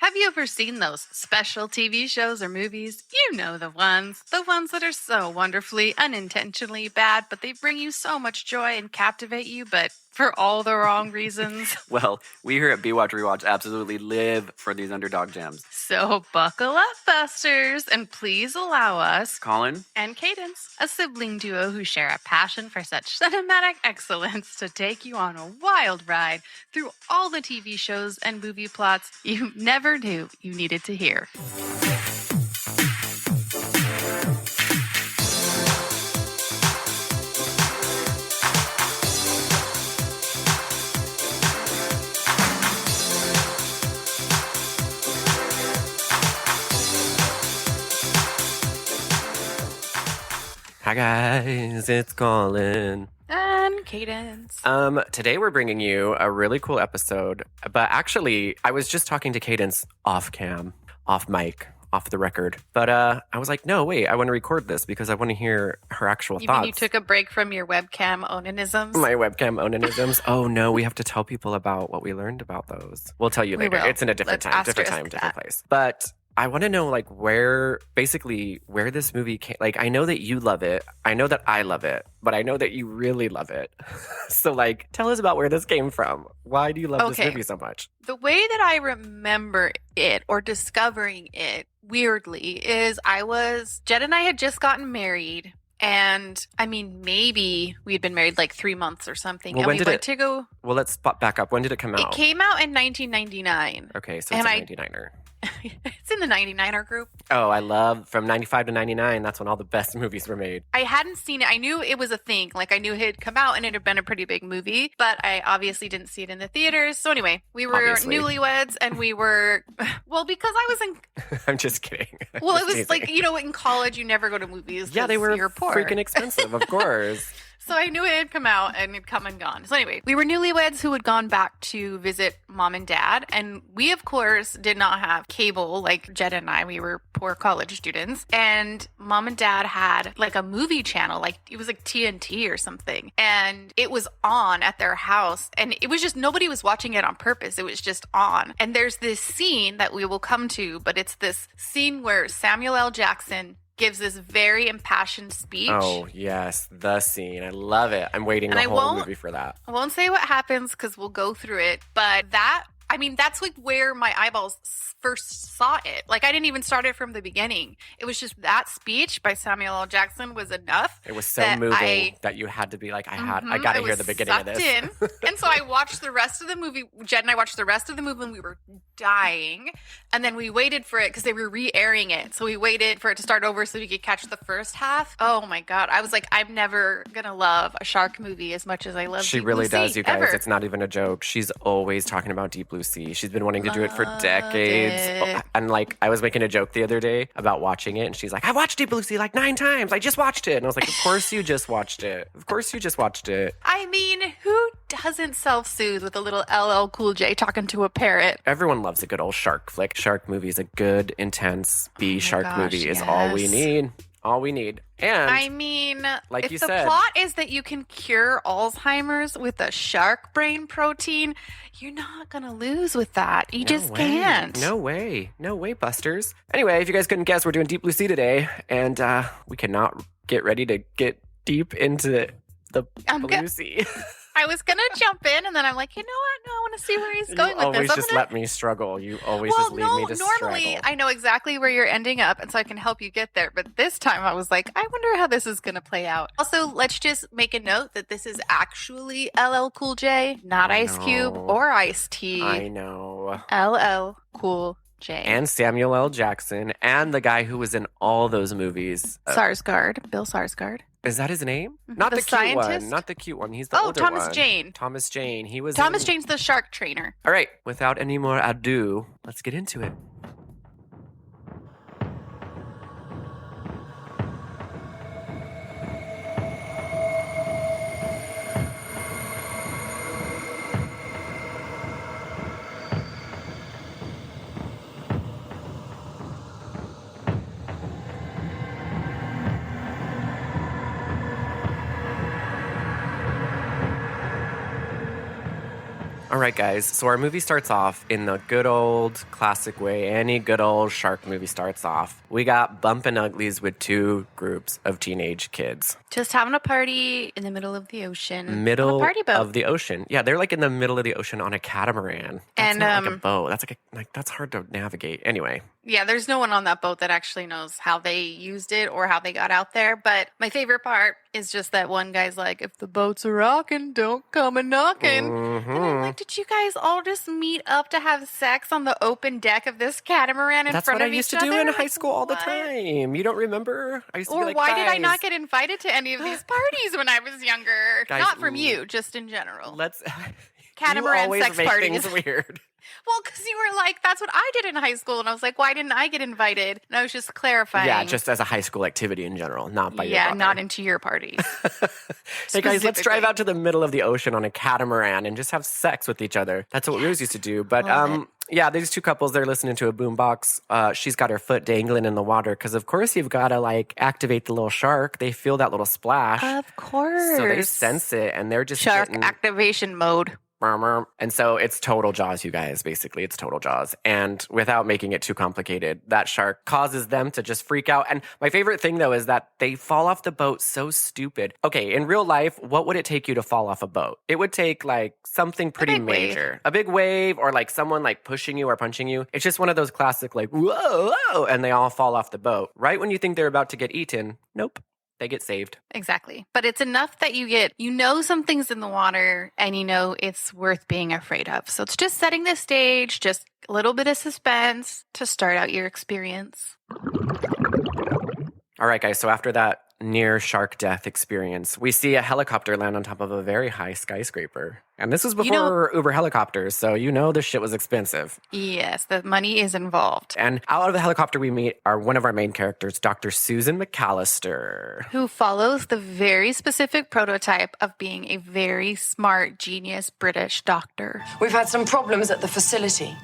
Have you ever seen those special TV shows or movies? You know the ones that are so wonderfully, unintentionally bad, but they bring you so much joy and captivate you, but for all the wrong reasons. Well, we here at B-Watch Rewatch absolutely live for these underdog gems. So buckle up, Busters, and please allow us, Colin and Kaydence, a sibling duo who share a passion for such cinematic excellence, to take you on a wild ride through all the TV shows and movie plots you never knew you needed to hear. Hi guys, it's Colin. And Kaydence. Today we're bringing you a really cool episode, but actually I was just talking to Kaydence off cam, off mic, off the record. But I was like, no, wait, I want to record this because I want to hear her actual You thoughts. mean you took a break from your webcam onanisms? My webcam onanisms. Oh no, we have to tell people about what we learned about those. We'll tell you later. will. It's in a different time, different place. But I want to know where this movie came. I know that you love it. I know that I love it, but I know that you really love it. So tell us about where this came from. Why do you love this movie so much? The way that I remember it or discovering it weirdly is Jen and I had just gotten married. And I mean, maybe we had been married 3 months or something. Well, Well, let's back up. When did it come out? It came out in 1999. Okay, so it's a 99er. It's in the 99er group. Oh, I love from 95 to 99. That's when all the best movies were made. I hadn't seen it. I knew it was a thing. I knew it had come out and it had been a pretty big movie, but I obviously didn't see it in the theaters. So anyway, we were newlyweds and we were, because I was in... I'm just kidding. Well, it was in college, you never go to movies. Yeah, they were you're poor. Freaking expensive, of course. So I knew it had come out and it'd come and gone. So anyway, we were newlyweds who had gone back to visit mom and dad. And we, of course, did not have cable like Jed and I. We were poor college students. And mom and dad had a movie channel. It was TNT or something. And it was on at their house. And it was just, nobody was watching it on purpose. It was just on. And there's this scene that we will come to, but it's this scene where Samuel L. Jackson gives this very impassioned speech. Oh, yes. The scene. I love it. I'm waiting the whole movie for that. I won't say what happens because we'll go through it. But that's where my eyeballs first saw it. I didn't even start it from the beginning. It was just that speech by Samuel L. Jackson was enough. It was so moving that you had to be I got to hear the beginning of this. And so I watched the rest of the movie. Jed and I watched the rest of the movie and we were dying. And then we waited for it because they were re-airing it. So we waited for it to start over so we could catch the first half. Oh my God. I was I'm never going to love a shark movie as much as I love She Deep really Blue does, Sea, you guys. ever. It's not even a joke. She's always talking about Deep Blue Sea. She's been wanting to do it for decades. And I was making a joke the other day about watching it, and she's like, I watched Deep Blue Sea 9 times. I just watched it. And I was like, of course you just watched it. Of course you just watched it. I mean, who doesn't self-soothe with a little LL Cool J talking to a parrot? Everyone loves a good old shark flick. Shark movie is a good, intense shark movie is all we need. All we need. And I mean, if the plot is that you can cure Alzheimer's with a shark brain protein, you're not going to lose with that. You just can't. No way. No way, Busters. Anyway, if you guys couldn't guess, we're doing Deep Blue Sea today, and we cannot get ready to get deep into the Blue Sea. I was going to jump in, and then I'm like, you know what? No, I want to see where he's going with this. You always just let me struggle. You always just leave me to struggle. Normally, I know exactly where you're ending up, and so I can help you get there. But this time, I was like, I wonder how this is going to play out. Also, let's just make a note that this is actually LL Cool J, not Ice Cube or Ice-T. I know. LL Cool J. And Samuel L. Jackson, and the guy who was in all those movies. Bill Sarsgaard. Is that his name? Mm-hmm. Not the scientist? cute one. Not the cute one. He's the older Thomas one. Jane. Thomas Jane. Thomas Jane's the shark trainer. All right. Without any more ado, let's get into it. All right, guys. So our movie starts off in the good old classic way. Any good old shark movie starts off. We got bumpin' uglies with two groups of teenage kids. Just having a party in the middle of the ocean. On Middle a party boat. of the ocean. Yeah, they're like in the middle of the ocean on a catamaran. That's And, not like a boat. That's that's hard to navigate. Anyway. Yeah, there's no one on that boat that actually knows how they used it or how they got out there. But my favorite part is just that one guy's like, if the boats are rocking, don't come a knocking. Mm-hmm. And I'm like, did you guys all just meet up to have sex on the open deck of this catamaran in That's front what of I used each to do other? in Like, high school all the what? time. You don't remember? I used to Or be like, why did I guys, not get invited to any of these parties when I was younger? Guys, Not from you, just in general. Let's Catamaran you always sex make parties. things weird. Well, because you were like, that's what I did in high school. And I was like, why didn't I get invited? And I was just clarifying. Yeah, just as a high school activity in general, not by your Yeah, brother. not into your parties. Hey guys, let's drive out to the middle of the ocean on a catamaran and just have sex with each other. That's what we always used to do. But yeah, these two couples, they're listening to a boombox. She's got her foot dangling in the water because, of course, you've got to like activate the little shark. They feel that little splash. Of course. So they sense it and they're just Shark getting, activation mode. and so it's total Jaws, you guys, basically. It's total Jaws. And without making it too complicated, that shark causes them to just freak out. And my favorite thing, though, is that they fall off the boat so stupid. Okay, in real life, what would it take you to fall off a boat? It would take like something pretty major. A big wave or like someone like pushing you or punching you. It's just one of those classic like, whoa, whoa, and they all fall off the boat. Right when you think they're about to get eaten, nope. They get saved. Exactly. But it's enough that you know something's in the water and you know it's worth being afraid of. So it's just setting the stage, just a little bit of suspense to start out your experience. All right, guys. So after that near shark death experience, we see a helicopter land on top of a very high skyscraper. And this was before Uber helicopters, so you know this shit was expensive. Yes, the money is involved. And out of the helicopter we meet are one of our main characters, Dr. Susan McAllister. Who follows the very specific prototype of being a very smart, genius British doctor. We've had some problems at the facility.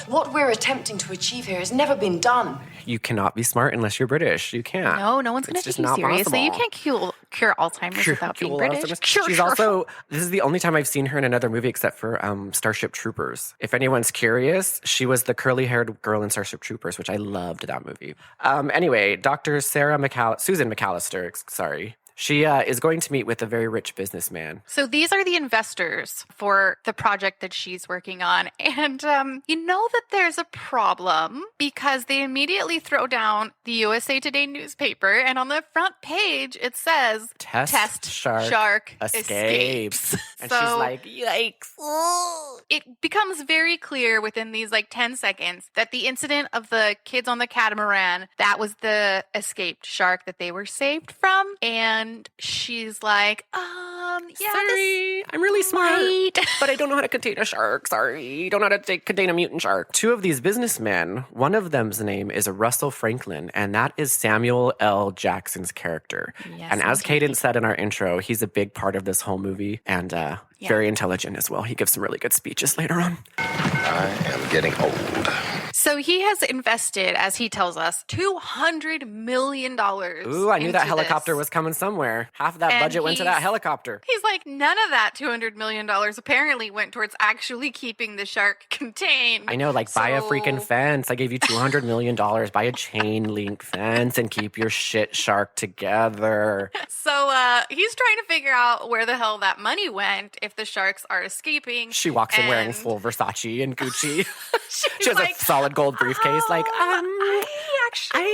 What we're attempting to achieve here has never been done. You cannot be smart unless you're British. You can't. No one's going to take you seriously. You can't cure Alzheimer's without being British. She's also, this is the only time I've seen her in another movie except for Starship Troopers. If anyone's curious, she was the curly-haired girl in Starship Troopers, which I loved that movie. Anyway, Dr. Susan McAllister, sorry. She is going to meet with a very rich businessman. So these are the investors for the project that she's working on. And you know that there's a problem because they immediately throw down the USA Today newspaper. And on the front page, it says, Test shark escapes. And so she's like, yikes. It becomes very clear within these like 10 seconds that the incident of the kids on the catamaran, that was the escaped shark that they were saved from. And she's like, yeah, sorry, I'm really smart, but I don't know how to contain a shark. Sorry, don't know how to contain a mutant shark. Two of these businessmen, one of them's name is Russell Franklin, and that is Samuel L. Jackson's character. Yes, and as Kaydence said in our intro, he's a big part of this whole movie and very intelligent as well. He gives some really good speeches later on. I am getting old. So he has invested, as he tells us, $200 million. Ooh, I knew that helicopter was coming somewhere. Half of that budget went to that helicopter. He's like, none of that $200 million apparently went towards actually keeping the shark contained. I know, like buy a freaking fence. I gave you $200 million. Buy a chain link fence and keep your shit shark together. So he's trying to figure out where the hell that money went if the sharks are escaping. She walks in wearing full Versace and Gucci. She has like, a solid gold briefcase. I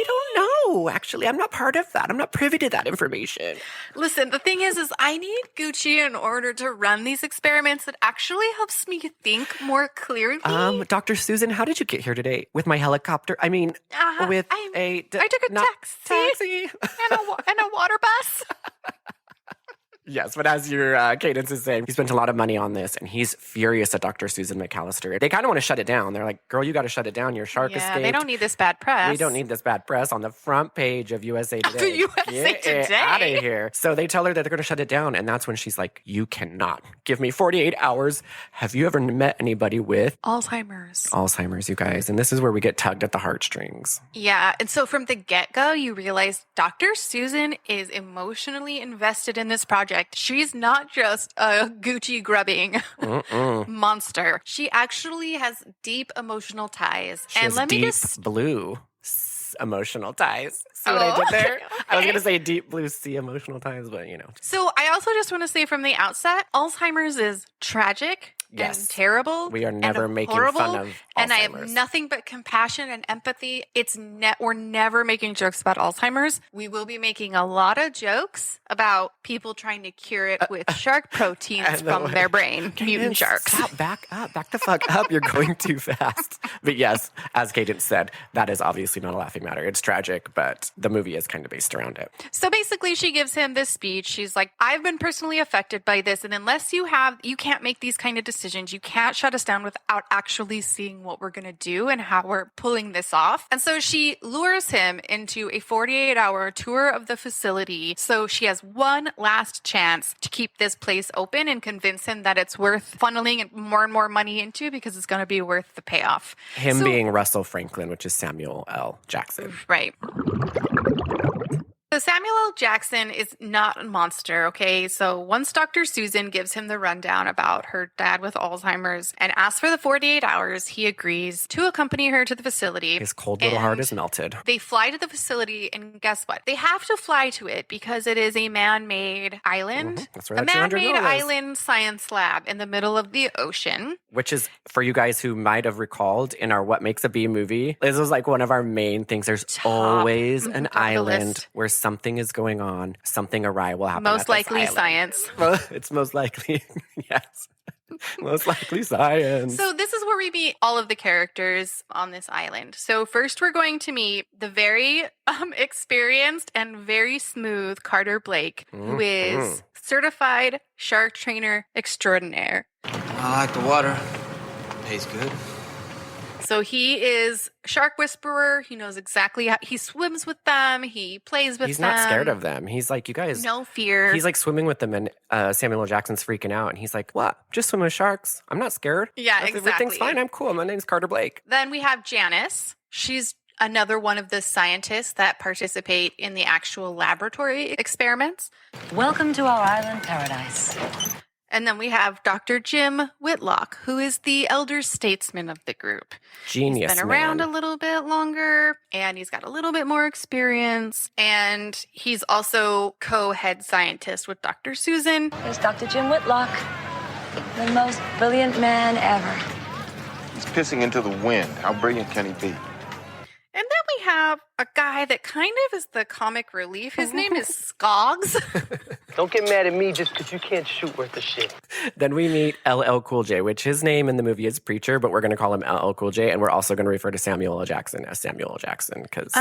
don't know. Actually, I'm not part of that. I'm not privy to that information. Listen, the thing is I need Gucci in order to run these experiments. That actually helps me think more clearly. Dr. Susan, how did you get here today? With my helicopter? I mean, I took a taxi and a water bus. Yes, but as your Kaydence is saying, he spent a lot of money on this, and he's furious at Dr. Susan McAllister. They kind of want to shut it down. They're like, girl, you got to shut it down. Your shark escaped. They don't need this bad press. We don't need this bad press on the front page of USA Today. USA Today. Get out of here. So they tell her that they're going to shut it down, and that's when she's like, you cannot. Give me 48 hours. Have you ever met anybody with Alzheimer's? Alzheimer's, you guys. And this is where we get tugged at the heartstrings. Yeah, and so from the get-go, you realize Dr. Susan is emotionally invested in this project. project. She's not just a Gucci grubbing monster. She actually has deep emotional ties. She and has let me deep just blue emotional ties. See what I did there? Okay. I was going to say deep blue sea emotional ties, but So I also just want to say from the outset, Alzheimer's is tragic and terrible. We are never and making horrible, fun of Alzheimer's. and I have nothing but compassion and empathy. We're never making jokes about Alzheimer's. We will be making a lot of jokes about people trying to cure it with shark proteins from their brain, mutant sharks. Stop, back up, back the fuck up. You're going too fast. But yes, as Kaydence said, that is obviously not a laughing matter. It's tragic, but the movie is kind of based around it. So basically she gives him this speech. She's like, I've been personally affected by this. And unless you can't make these kind of decisions. You can't shut us down without actually seeing what we're going to do and how we're pulling this off. And so she lures him into a 48-hour tour of the facility. So she has one last chance to keep this place open and convince him that it's worth funneling more and more money into because it's going to be worth the payoff. Him being Russell Franklin, which is Samuel L. Jackson. Right. So Samuel L. Jackson is not a monster, okay? So once Dr. Susan gives him the rundown about her dad with Alzheimer's and asks for the 48 hours, he agrees to accompany her to the facility. His cold little heart is melted. They fly to the facility, and guess what? They have to fly to it because it is a man-made island. Mm-hmm. That's where a that 200 man-made mil is. island science lab in the middle of the ocean. Which is, for you guys who might have recalled in our What Makes a B movie, this was like one of our main things. There's always an island where something is going on, something awry will happen. Most likely science. Well, it's most likely, yes. Most likely science. So this is where we meet all of the characters on this island. So first we're going to meet the very experienced and very smooth Carter Blake, who is certified shark trainer extraordinaire. I like the water. Tastes good. So he is shark whisperer. He knows exactly how he swims with them. He plays with them. He's not scared of them. He's like, you guys. No fear. He's like swimming with them, and Samuel L. Jackson's freaking out. And he's like, what? Just swim with sharks? I'm not scared. Yeah, exactly. Everything's fine. I'm cool. My name's Carter Blake. Then we have Janice. She's another one of the scientists that participate in the actual laboratory experiments. Welcome to our island paradise. And then we have Dr. Jim Whitlock, who is the elder statesman of the group. Genius. He's been around a little bit longer, and he's got a little bit more experience. And he's also co-head scientist with Dr. Susan. Here's Dr. Jim Whitlock, the most brilliant man ever. He's pissing into the wind. How brilliant can he be? And then we have a guy that kind of is the comic relief. His name is Skoggs. Don't get mad at me just because you can't shoot worth a shit. Then we meet LL Cool J, which his name in the movie is Preacher, but we're going to call him LL Cool J, and we're also going to refer to Samuel L. Jackson as Samuel L. Jackson because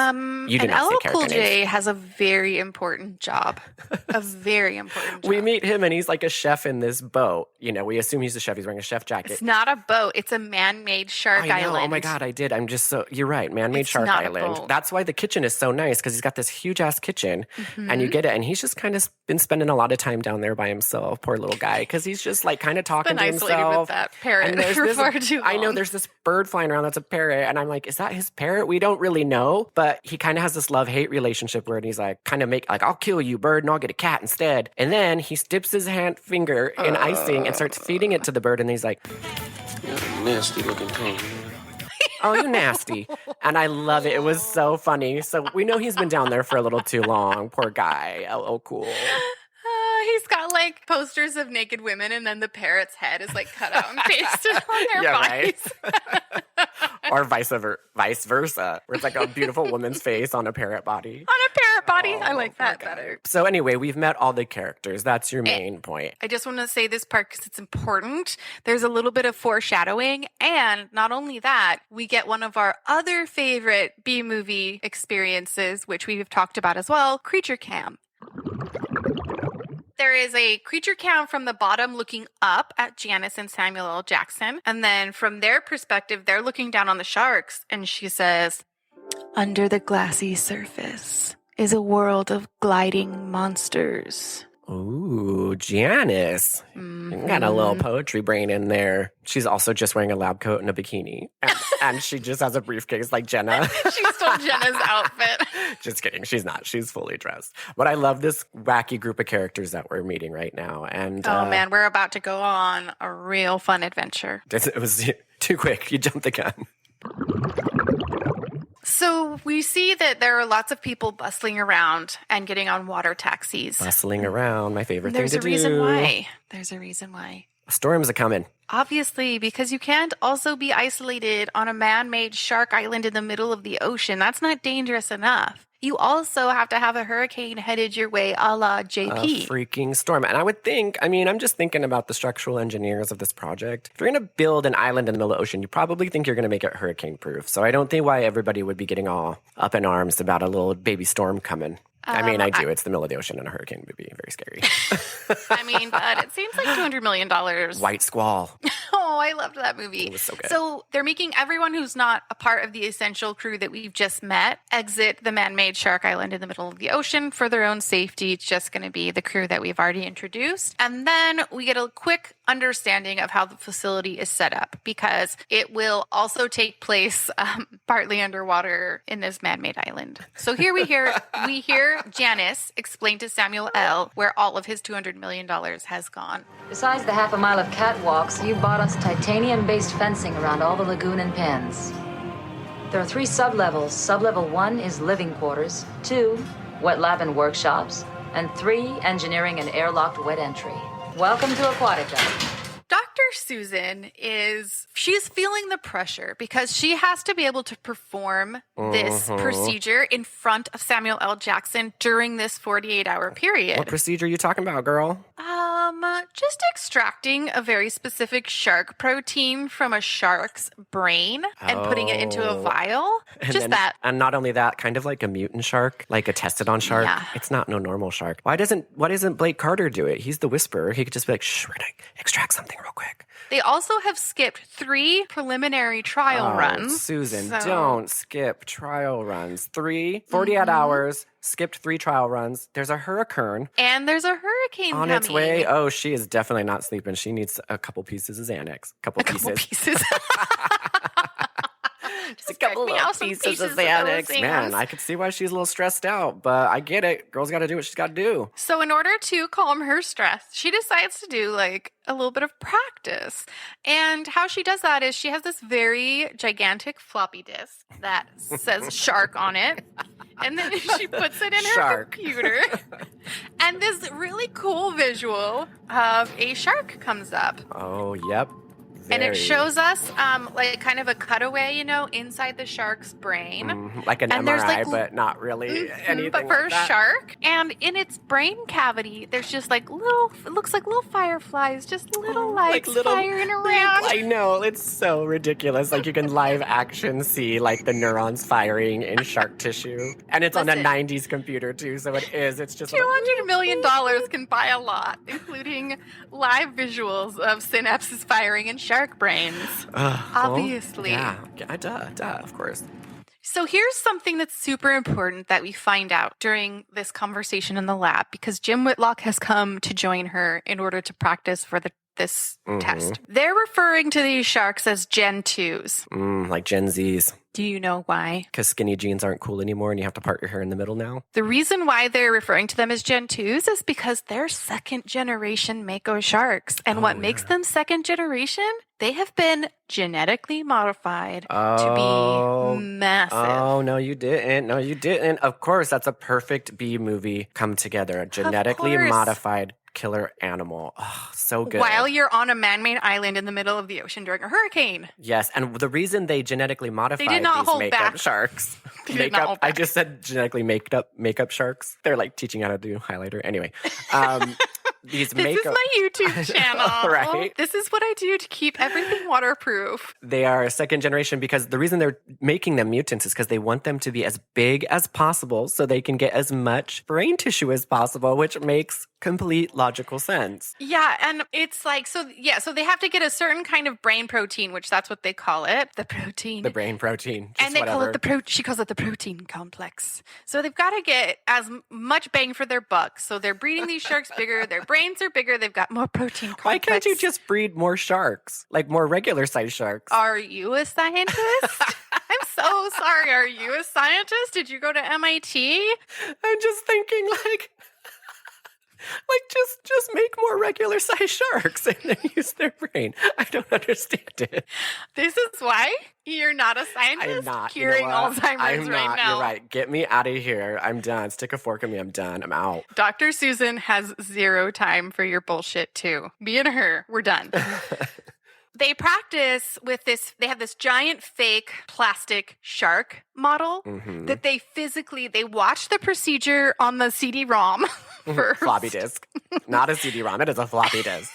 you did not say LL character Cool J names. has a very important job. A very important job. We meet him, and he's like a chef in this boat. You know, we assume he's a chef. He's wearing a chef jacket. It's not a boat. It's a man-made shark I know. island. Oh my God, I did. I'm just so, you're right. Man-made It's shark not a island. boat. That's why the kitchen is so nice because he's got this huge ass kitchen and you get it. And he's just kind of been spending a lot of time down there by himself. Poor little guy. Because he's just like kind of talking Been to isolated himself. with that parrot And there's for this, far too long. I know there's this bird flying around that's a parrot. And I'm like, is that his parrot? We don't really know. But he kind of has this love-hate relationship where he's like, kind of I'll kill you, bird, and I'll get a cat instead. And then he dips his finger in icing and starts feeding it to the bird. And he's like, You're a nasty looking thing. oh, you nasty. And I love it. It was so funny. So we know he's been down there for a little too long. Poor guy. Oh, cool. He's got like posters of naked women, and then the parrot's head is like cut out and pasted on their Yeah, bodies. right. Or vice versa, where it's like a beautiful woman's face on a parrot body. On a parrot body. I like poor that guy. better. So anyway, we've met all the characters. That's your main point. I just want to say this part because it's important. There's a little bit of foreshadowing. And not only that, we get one of our other favorite B movie experiences, which we've talked about as well, Creature Cam. There is a creature cam from the bottom looking up at Janice and Samuel L. Jackson. And then from their perspective, they're looking down on the sharks. And she says, under the glassy surface is a world of gliding monsters Ooh, Janice. You got a little poetry brain in there. She's also just wearing a lab coat and a bikini. And she just has a briefcase like Jenna. She stole Jenna's outfit. Just kidding. She's not. She's fully dressed. But I love this wacky group of characters that we're meeting right now. And Oh, man, we're about to go on a real fun adventure. it was too quick. You jumped the gun. So we see that there are lots of people bustling around and getting on water taxis. Bustling around, my favorite thing There's to a do. reason why. There's a reason why. Storms are coming. Obviously, because you can't also be isolated on a man-made shark island in the middle of the ocean. That's not dangerous enough. You also have to have a hurricane headed your way a la JP. A freaking storm. And I would think, I'm just thinking about the structural engineers of this project. If you're going to build an island in the middle of the ocean, you probably think you're going to make it hurricane proof. So I don't think why everybody would be getting all up in arms about a little baby storm coming. I do. It's the middle of the ocean and a hurricane would be very scary. But it seems like $200 million. White Squall. Oh, I loved that movie. It was so good. So they're making everyone who's not a part of the essential crew that we've just met exit the man-made shark island in the middle of the ocean for their own safety. It's just going to be the crew that we've already introduced. And then we get a quick understanding of how the facility is set up because it will also take place partly underwater in this man-made island. So here we hear Janice explain to Samuel L. where all of his $200 million has gone. Besides the half a mile of catwalks, you bought us titanium-based fencing around all the lagoon and pens. There are 3 sublevels. Sublevel 1 is living quarters, 2, wet lab and workshops, and 3, engineering and airlocked wet entry. Welcome to Aquatica. Dr. Susan she's feeling the pressure because she has to be able to perform this procedure in front of Samuel L. Jackson during this 48-hour period. What procedure are you talking about, girl? Just extracting a very specific shark protein from a shark's brain and putting it into a vial. And not only that, kind of like a mutant shark, like a tested on shark. Yeah. It's not no normal shark. Why doesn't Blake Carter do it? He's the whisperer. He could just be like, shh, we're going to extract something real quick. They also have skipped 3 preliminary trial runs. Susan, don't skip trial runs. 48 hours, skipped 3 trial runs. There's a hurricane. And there's a hurricane on its way. Oh, she is definitely not sleeping. She needs a couple pieces of Xanax. Couple pieces. Just a couple little pieces of Xanax. Man, I could see why she's a little stressed out, but I get it. Girl's got to do what she's got to do. So in order to calm her stress, she decides to do like a little bit of practice. And how she does that is she has this very gigantic floppy disk that says shark on it. And then she puts it in her computer. And this really cool visual of a shark comes up. Oh, yep. And it shows us like kind of a cutaway, inside the shark's brain. Like an MRI, but not really anything but for like a shark. And in its brain cavity, there's just like it looks like little fireflies, just little lights firing around. I know, it's so ridiculous. Like you can live action see like the neurons firing in shark tissue. And it's on a 90s computer too, so it's just $200 million can buy a lot, including live visuals of synapses firing in shark brains. Obviously. Well, yeah, duh, of course. So here's something that's super important that we find out during this conversation in the lab, because Jim Whitlock has come to join her in order to practice for this test. They're referring to these sharks as Gen 2s. Like Gen Zs. Do you know why? Because skinny jeans aren't cool anymore and you have to part your hair in the middle now? The reason why they're referring to them as Gen 2s is because they're second generation Mako sharks. And what makes them second generation? They have been genetically modified to be massive. Oh, no, you didn't. No, you didn't. Of course, that's a perfect B movie come together. A genetically modified killer animal. Oh, so good. While you're on a man-made island in the middle of the ocean during a hurricane. Yes, and the reason they genetically modified these makeup sharks. I just said genetically makeup sharks. They're like teaching how to do highlighter. Anyway, these This Mako. is my YouTube channel. Right? This is what I do to keep everything waterproof. They are a second generation because the reason they're making them mutants is because they want them to be as big as possible so they can get as much brain tissue as possible, which makes complete logical sense. Yeah, and it's like, so they have to get a certain kind of brain protein, which that's what they call it, the protein. The brain protein. And they call it she calls it the protein complex. So they've got to get as much bang for their buck. So they're breeding these sharks bigger, their brains are bigger, they've got more protein complex. Why can't you just breed more sharks? Like more regular size sharks? Are you a scientist? I'm so sorry. Are you a scientist? Did you go to MIT? I'm just thinking just make more regular size sharks and then use their brain. I don't understand it. This is why you're not a scientist I'm not curing Alzheimer's right now. You're right. Get me out of here. I'm done. Stick a fork in me. I'm done. I'm out. Dr. Susan has zero time for your bullshit too. Me and her, we're done. They practice with this, they have this giant fake plastic shark model that they watch the procedure on the CD-ROM first. Floppy disk. Not a CD-ROM. It is a floppy disk.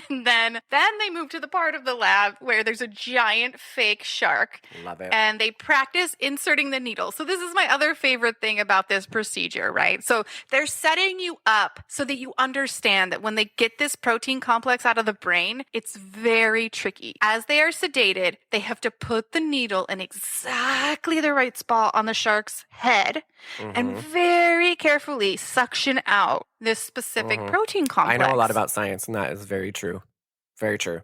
And then they move to the part of the lab where there's a giant fake shark. Love it. And they practice inserting the needle. So this is my other favorite thing about this procedure, right? So they're setting you up so that you understand that when they get this protein complex out of the brain, it's very tricky. As they are sedated, they have to put the needle in exactly the right spot on the shark's head and very carefully suction out this specific protein complex. I know a lot about science, and that is very true. Very true.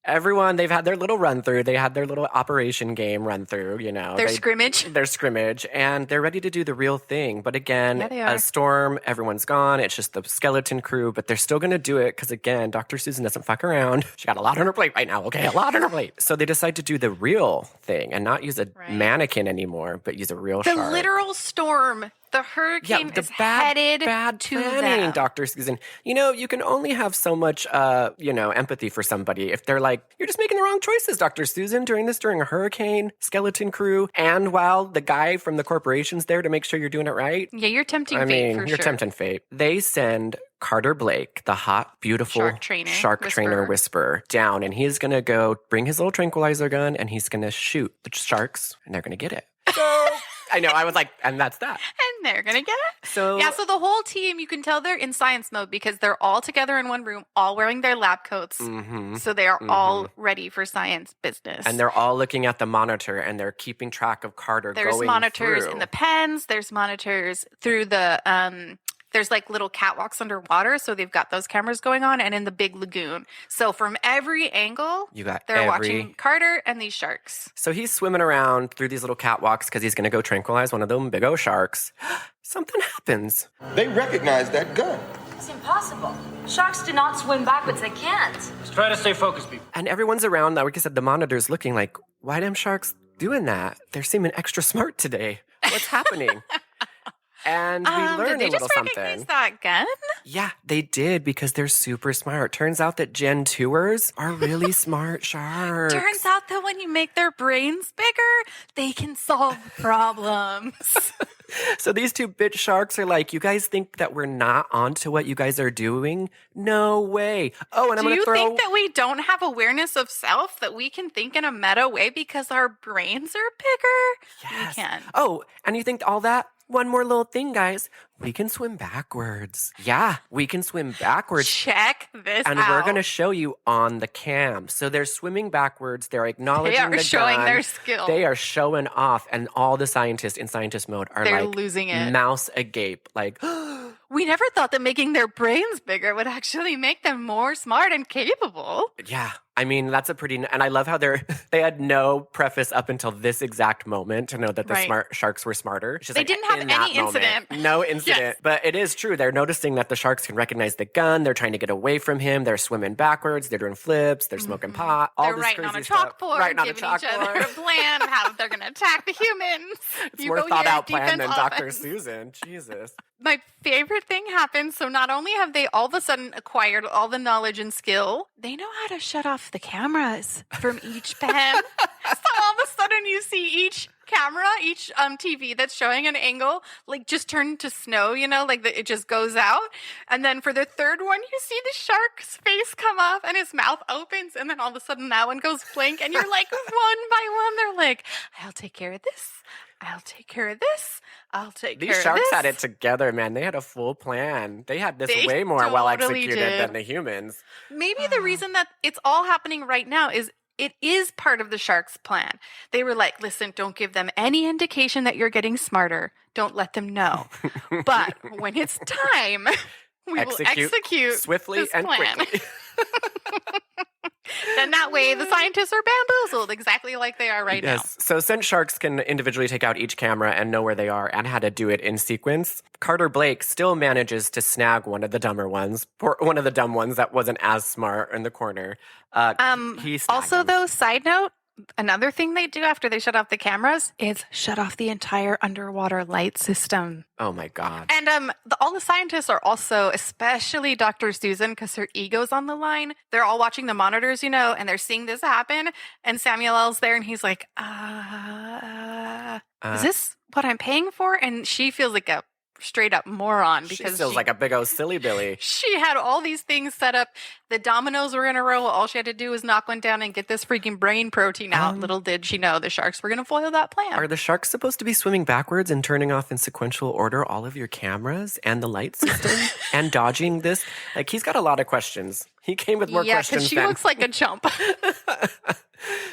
Everyone, they've had their little run through. They had their little operation game run through, you know. Their scrimmage, and they're ready to do the real thing. But again, a storm, everyone's gone. It's just the skeleton crew, but they're still going to do it because, again, Dr. Susan doesn't fuck around. She got a lot on her plate right now, okay? A lot on her plate. So they decide to do the real thing and not use a mannequin anymore, but use a real shark. The literal storm. The hurricane is headed to them. Dr. Susan. You know, you can only have so much, empathy for somebody if they're like, you're just making the wrong choices, Dr. Susan, during a hurricane, skeleton crew, and while the guy from the corporation's there to make sure you're doing it right. Yeah, you're tempting fate for sure. You're tempting fate. They send Carter Blake, the hot, beautiful shark trainer whisperer, down, and he's going to go bring his little tranquilizer gun, and he's going to shoot the sharks, and they're going to get it. So I know, I was like, and that's that. And they're going to get it. So the whole team, you can tell they're in science mode because they're all together in one room, all wearing their lab coats. So they are all ready for science business. And they're all looking at the monitor, and they're keeping track of Carter going through. There's monitors in the pens. There's monitors through the... There's like little catwalks underwater, so they've got those cameras going on, and in the big lagoon. So from every angle, they're watching Carter and these sharks. So he's swimming around through these little catwalks because he's going to go tranquilize one of them big old sharks. Something happens. They recognize that gun. It's impossible. Sharks do not swim backwards. They can't. Just try to stay focused, people. And everyone's around, like I said, the monitor's looking like, why them sharks doing that? They're seeming extra smart today. What's happening? And we learned a little something. Did they just recognize that gun? Yeah, they did because they're super smart. Turns out that Gen 2ers are really smart sharks. Turns out that when you make their brains bigger, they can solve problems. So these two bitch sharks are like, you guys think that we're not onto what you guys are doing? No way. Oh, and I'm going to throw... Do you think that we don't have awareness of self, that we can think in a meta way because our brains are bigger? Yes. We can. Oh, and you think all that? One more little thing, guys. We can swim backwards. Yeah, we can swim backwards. Check this out. And we're going to show you on the cam. So they're swimming backwards. They're acknowledging the gun. They are showing their skill. They are showing off. And all the scientists in scientist mode are They're losing it. Mouse agape. Like, we never thought that making their brains bigger would actually make them more smart and capable. Yeah. I mean, that's a pretty... And I love how they had no preface up until this exact moment to know that the smart sharks were smarter. They didn't have any incident. No incident. Yes. But it is true. They're noticing that the sharks can recognize the gun. They're trying to get away from him. They're swimming backwards. They're doing flips. They're smoking pot. All they're this writing crazy on a stuff. chalkboard, giving each other a plan of how they're going to attack the humans. It's more thought out plan than Dr. Susan. Jesus. My favorite thing happens. So not only have they all of a sudden acquired all the knowledge and skill, they know how to shut off the cameras from each pen. So all of a sudden you see each camera, each TV that's showing an angle, like just turned to snow, like it just goes out. And then for the third one, you see the shark's face come up and his mouth opens. And then all of a sudden that one goes blank. And you're like, one by one, they're like, I'll take care of this. I'll take care of this. I'll take care of this. These sharks had it together, man. They had a full plan. They had this way more well executed than the humans. Maybe the reason that it's all happening right now is it is part of the sharks' plan. They were like, listen, don't give them any indication that you're getting smarter. Don't let them know. But when it's time, we will execute swiftly this and plan. quickly. Then that way the scientists are bamboozled exactly like they are right now. So since sharks can individually take out each camera and know where they are and how to do it in sequence, Carter Blake still manages to snag one of the dumb ones that wasn't as smart in the corner. Also, though, side note, another thing they do after they shut off the cameras is shut off the entire underwater light system. Oh my God. And all the scientists are also, especially Dr. Susan, because her ego's on the line. They're all watching the monitors, and they're seeing this happen. And Samuel L's there, and he's like, is this what I'm paying for? And she feels like a straight up moron because she feels like a big old silly Billy. She had all these things set up. The dominoes were in a row. All she had to do was knock one down and get this freaking brain protein out. Little did she know the sharks were going to foil that plan. Are the sharks supposed to be swimming backwards and turning off in sequential order all of your cameras and the light system and dodging this? Like, he's got a lot of questions. He came with more questions. Yeah, because she looks like a chump.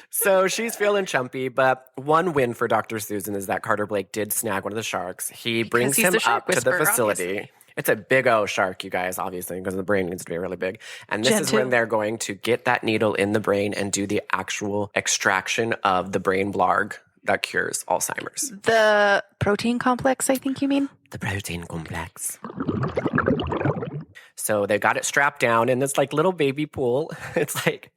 So she's feeling chumpy, but one win for Dr. Susan is that Carter Blake did snag one of the sharks. He brings him up to the facility. Obviously. It's a big O shark, you guys, obviously, because the brain needs to be really big. And this is when they're going to get that needle in the brain and do the actual extraction of the brain blarg that cures Alzheimer's. The protein complex, I think you mean? The protein complex. So they got it strapped down in this like little baby pool. It's like,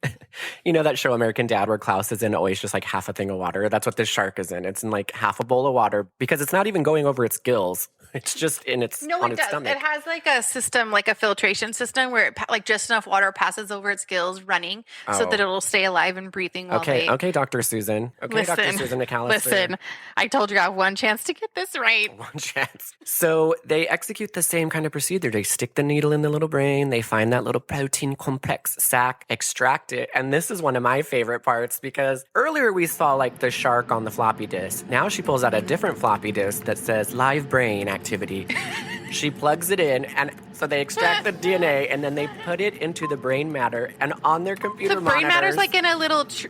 that show American Dad where Klaus is in always just like half a thing of water. That's what this shark is in. It's in like half a bowl of water because it's not even going over its gills. It's just on its stomach. It has like a system, like a filtration system where like just enough water passes over its gills running so that it'll stay alive and breathing. Okay, Dr. Susan. Okay, Dr. Susan McAllister. Listen, I told you I have one chance to get this right. One chance. So they execute the same kind of procedure. They stick the needle in the little brain. They find that little protein complex sac, extract it. And this is one of my favorite parts because earlier we saw like the shark on the floppy disk. Now she pulls out a different floppy disk that says live brain activity. She plugs it in, and so they extract the DNA, and then they put it into the brain matter. And on their computer monitors, the brain matter's like in a little petri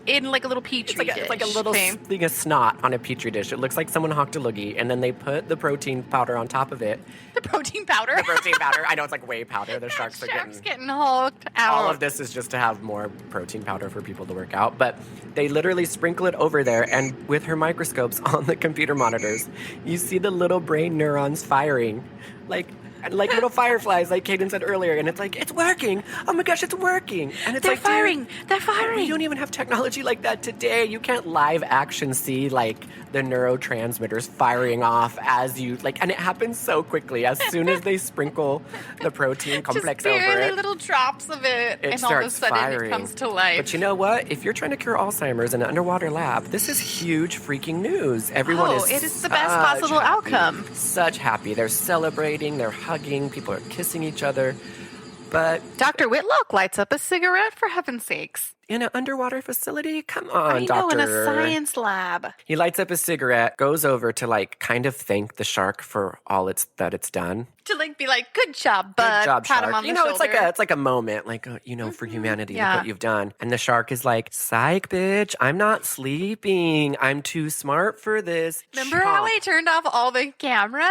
dish. It's like a little thing of snot on a petri dish. It looks like someone hocked a loogie, and then they put the protein powder on top of it. The protein powder. The protein powder. I know it's like whey powder. The sharks are getting hulked out. All of this is just to have more protein powder for people to work out, but they literally sprinkle it over there, and with her microscopes on the computer monitors, you see the little brain neurons firing, like little fireflies, like Kaydence said earlier, and it's like, it's working. Oh my gosh, it's working. And it's They're like, firing. They're firing. We don't even have technology like that today. You can't live action see like the neurotransmitters firing off as you like, and it happens so quickly. As soon as they sprinkle the protein complex just over it, little drops of it, and all of a sudden firing. It comes to life. But you know what? If you're trying to cure Alzheimer's in an underwater lab, this is huge freaking news. Everyone it is the best possible outcome. Such happy. They're celebrating. They're hugging. People are kissing each other. But Dr. Whitlock lights up a cigarette, for heaven's sakes. In an underwater facility? Come on, doctor. In a science lab. He lights up his cigarette, goes over to like kind of thank the shark for all that it's done. To like be like, good job, bud. Good job, pat shark. Him on the shoulder. It's like a moment, like for humanity, look what you've done. And the shark is like, psych, bitch, I'm not sleeping. I'm too smart for this. Remember how I turned off all the cameras?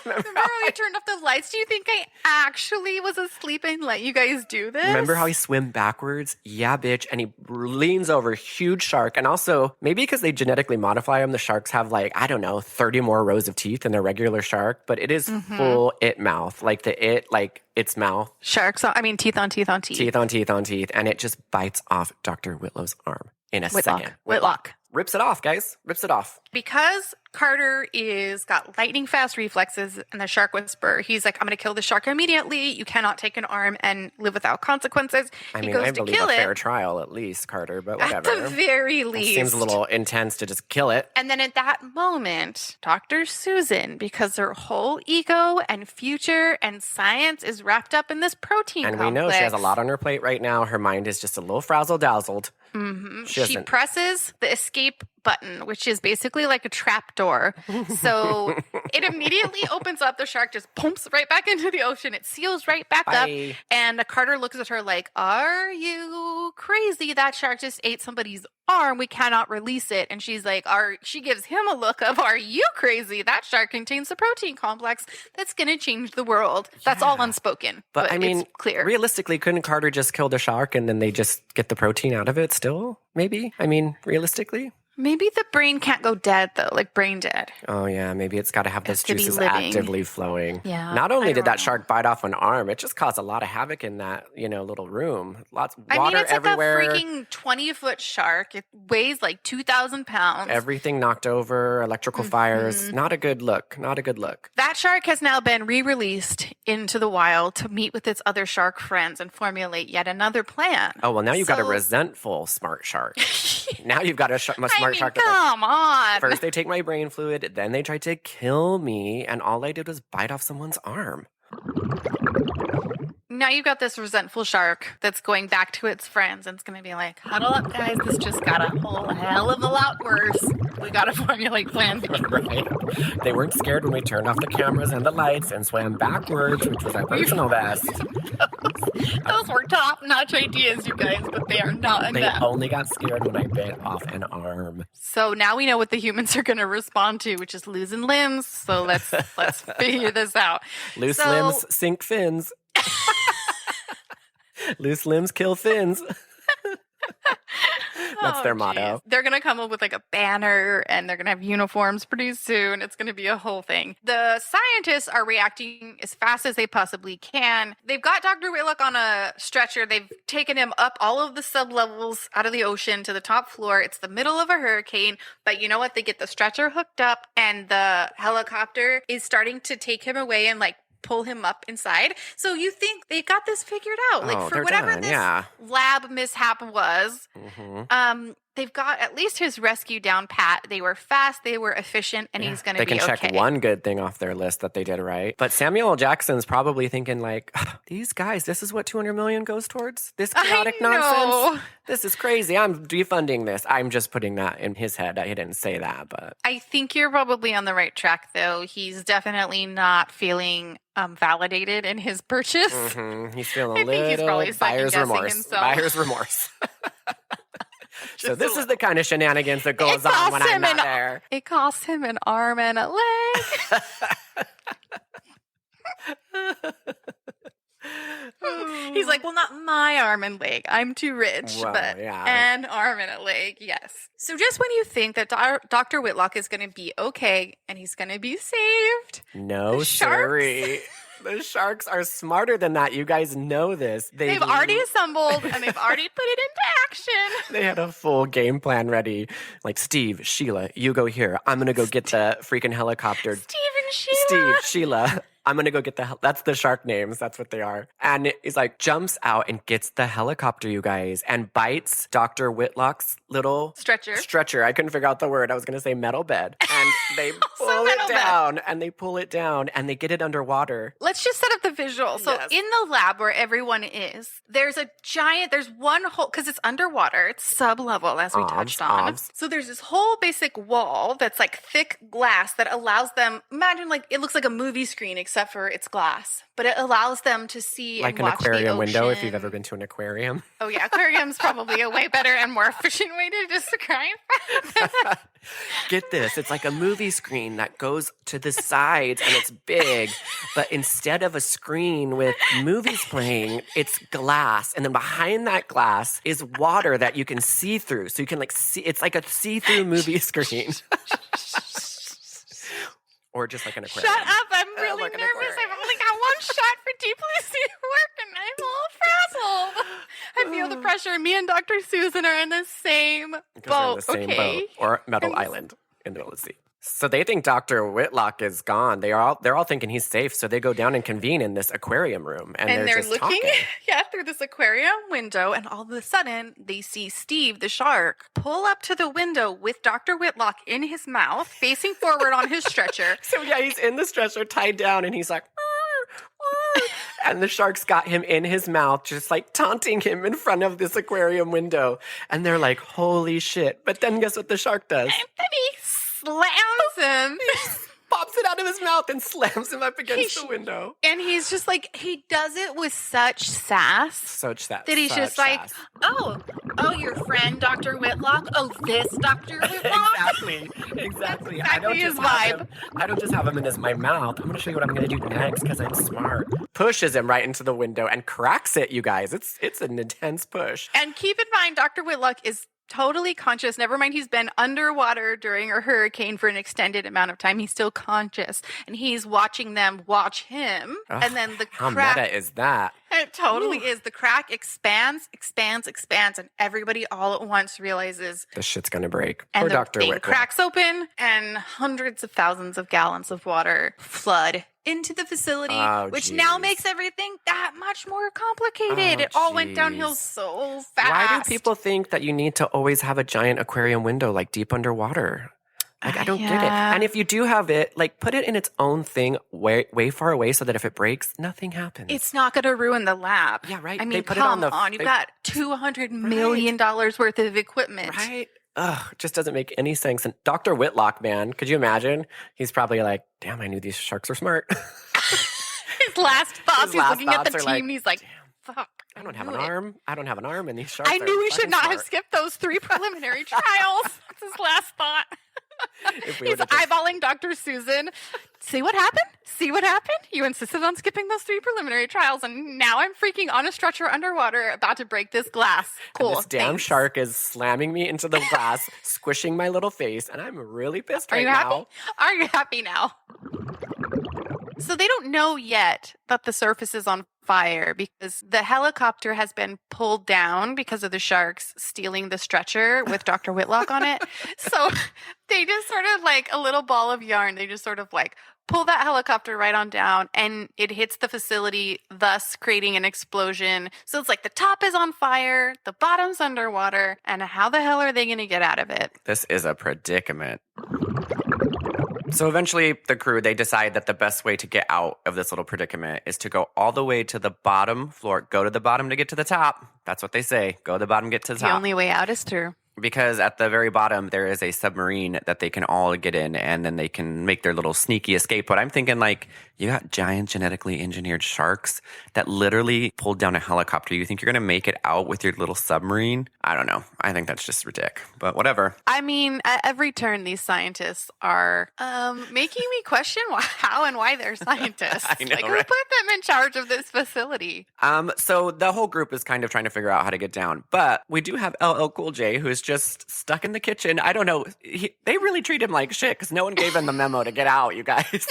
Remember how I turned off the lights? Do you think I actually was asleep and let you guys do this? Remember how he swam backwards? Yeah, bitch. And he leans over, huge shark. And also, maybe because they genetically modify them, the sharks have 30 more rows of teeth than a regular shark. But it is full it mouth, its mouth. Sharks, teeth on teeth on teeth. Teeth on teeth on teeth. And it just bites off Dr. Whitlow's arm in a second. Whitlock. Rips it off, guys. Rips it off. Because Carter is got lightning fast reflexes, and the shark whisperer, he's like, I'm going to kill the shark immediately. You cannot take an arm and live without consequences. I he mean, goes I to believe kill a fair it. trial at least, Carter, but At whatever. the very It least. seems a little intense to just kill it. And then at that moment, Dr. Susan, because her whole ego and future and science is wrapped up in this protein And complex. we know she has a lot on her plate right now. Her mind is just a little frazzle-dazzled. She presses the escape button, which is basically like a trap door. So it immediately opens up. The shark just pumps right back into the ocean. It seals right back up. And Carter looks at her like, are you crazy? That shark just ate somebody's arm. We cannot release it. And she's like, she gives him a look of, are you crazy? That shark contains the protein complex that's going to change the world. That's all unspoken. But I mean, it's clear. Realistically, couldn't Carter just kill the shark and then they just get the protein out of it still? Maybe? I mean, realistically? Maybe the brain can't go dead, though, like brain dead. Oh, yeah. Maybe it's got to have those to be juices living. actively flowing. Yeah, Not only I did don't that know. shark bite off an arm, it just caused a lot of havoc in that, little room. Lots of water I mean, it's everywhere. like a freaking 20-foot shark. It weighs like 2,000 pounds. Everything knocked over, electrical fires. Not a good look. Not a good look. That shark has now been re-released into the wild to meet with its other shark friends and formulate yet another plan. Oh, well, now you've got a So- resentful smart shark. Now you've got a smart shark that's like, come on. first they take my brain fluid, then they tried to kill me, and all I did was bite off someone's arm. Now you've got this resentful shark that's going back to its friends and it's going to be like, huddle up, guys. This just got a whole hell of a lot worse. We got to formulate plan B. Right? They weren't scared when we turned off the cameras and the lights and swam backwards, which was our personal best. Those were top-notch ideas, you guys, but they are not They enough. only got scared when I bit off an arm. So now we know what the humans are going to respond to, which is losing limbs. So let's figure this out. Loose So- limbs sink fins. Loose limbs kill fins. That's their motto. Geez. They're going to come up with like a banner and they're going to have uniforms pretty soon. It's going to be a whole thing. The scientists are reacting as fast as they possibly can. They've got Dr. Whitlock on a stretcher. They've taken him up all of the sublevels out of the ocean to the top floor. It's the middle of a hurricane, but you know what? They get the stretcher hooked up and the helicopter is starting to take him away and like pull him up inside. So you think they got this figured out. Like Oh, for they're whatever done, this yeah. lab mishap was, they've got at least his rescue down pat. They were fast, they were efficient, and he's going to They be can okay. check one good thing off their list that they did right. But Samuel L. Jackson's probably thinking like, these guys, this is what 200 million goes towards? This chaotic know. nonsense? This is crazy. I'm defunding this. I'm just putting that in his head. I didn't say that, but I think you're probably on the right track, though. He's definitely not feeling validated in his purchase. he's feeling a I think he's little probably buyer's second-guessing remorse. himself. Buyer's remorse. So this is the kind of shenanigans that goes It on costs when I'm him not an- there. It cost him an arm and a leg. He's like, well, not my arm and leg. I'm too rich, Well, but yeah. an arm and a leg, yes. So just when you think that Dr. Whitlock is going to be okay and he's going to be saved, No, The sharks? siree. The sharks are smarter than that. You guys know this. they've already assembled and they've already put it into action. They had a full game plan ready. Like, Steve, Sheila, you go here. I'm going to go get the freaking helicopter. Steve and Sheila. Steve, Sheila, I'm going to go get that's the shark names. That's what they are. And he's like, jumps out and gets the helicopter, you guys, and bites Dr. Whitlock's little Stretcher. I couldn't figure out the word. I was going to say metal bed. And they pull metal it bed. down and they pull it down and they get it underwater. Let's just set up the visual. So Yes. in the lab where everyone is, there's one whole, because it's underwater, it's sub-level as we touched on. Obs. So there's this whole basic wall that's like thick glass that allows them, imagine like, it looks like a movie screen except for it's glass, but it allows them to see Like and an watch the aquarium window, if ocean. you've ever been to an aquarium. Oh yeah, aquarium's probably a way better and more efficient way to describe. Get this. It's like a movie screen that goes to the sides and it's big, but instead of a screen with movies playing, it's glass. And then behind that glass is water that you can see through. So you can like see, it's like a see-through movie screen. Or just like an aquarium. Shut up, I'm really like an nervous. aquarium. I've only got one shot for deep blue sea work and I'm all frazzled. I feel the pressure. Me and Dr. Susan are in the same Because we're in boat. the same okay. boat. Or Metal Island in the middle of the sea. So they think Dr. Whitlock is gone. They're all thinking he's safe. So they go down and convene in this aquarium room, and they're just looking, talking. through this aquarium window, and all of a sudden they see Steve, the shark, pull up to the window with Dr. Whitlock in his mouth, facing forward on his stretcher. So yeah, he's in the stretcher, tied down, and he's like, "Arr, arr." And the shark's got him in his mouth, just like taunting him in front of this aquarium window. And they're like, holy shit. But then guess what the shark does? And then he slams him. Pops it out of his mouth and slams him up against the window. And he's just like, he does it with such sass. Such sass. That he's just like, oh, your friend, Dr. Whitlock? Oh, this Dr. Whitlock? Exactly. That's exactly his vibe. I don't just have him in my mouth. I'm going to show you what I'm going to do next because I'm smart. Pushes him right into the window and cracks it, you guys. It's an intense push. And keep in mind, Dr. Whitlock is totally conscious. Never mind, he's been underwater during a hurricane for an extended amount of time. He's still conscious, and he's watching them watch him. Ugh, and then the how crack, meta is that? It totally is. The crack expands, and everybody all at once realizes this shit's gonna break. And Poor the Dr. thing Whitlock. cracks open, and hundreds of thousands of gallons of water flood into the facility, which now makes everything that much more complicated. It all went downhill so fast. Why do people think that you need to always have a giant aquarium window like deep underwater? Like, I don't get it. And if you do have it, like, put it in its own thing way far away so that if it breaks, nothing happens. It's not going to ruin the lab. Yeah, right. I mean, They put come it on You've got $200 million worth of equipment. Right? Ugh, it just doesn't make any sense. And Dr. Whitlock, man, could you imagine? He's probably like, damn, I knew these sharks were smart. His last thoughts, he's looking at the team, he's like, fuck. I don't have an arm. I don't have an arm, and these sharks I knew we should not smart. have skipped those 3 preliminary trials. That's his last thought. He's eyeballing Dr. Susan. See what happened? See what happened? You insisted on skipping those 3 preliminary trials, and now I'm freaking on a stretcher underwater about to break this glass. Cool. And this damn shark is slamming me into the glass, squishing my little face, and I'm really pissed right now. Are you happy now? So they don't know yet that the surface is on fire because the helicopter has been pulled down because of the sharks stealing the stretcher with Dr. Whitlock on it. So they just sort of like a little ball of yarn. They just sort of like pull that helicopter right on down, and it hits the facility, thus creating an explosion. So it's like the top is on fire, the bottom's underwater, and how the hell are they going to get out of it? This is a predicament. So eventually the crew, they decide that the best way to get out of this little predicament is to go all the way to the bottom floor. Go to the bottom to get to the top. That's what they say. Go to the bottom, get to the top. The only way out is through. Because at the very bottom, there is a submarine that they can all get in, and then they can make their little sneaky escape. But I'm thinking, like, you got giant genetically engineered sharks that literally pulled down a helicopter. You think you're going to make it out with your little submarine? I don't know. I think that's just ridiculous. But whatever. I mean, at every turn, these scientists are making me question how and why they're scientists. I know, like, who right? put them in charge of this facility? So the whole group is kind of trying to figure out how to get down. But we do have LL Cool J, who is just stuck in the kitchen. I don't know. They really treat him like shit because no one gave him the memo to get out, you guys.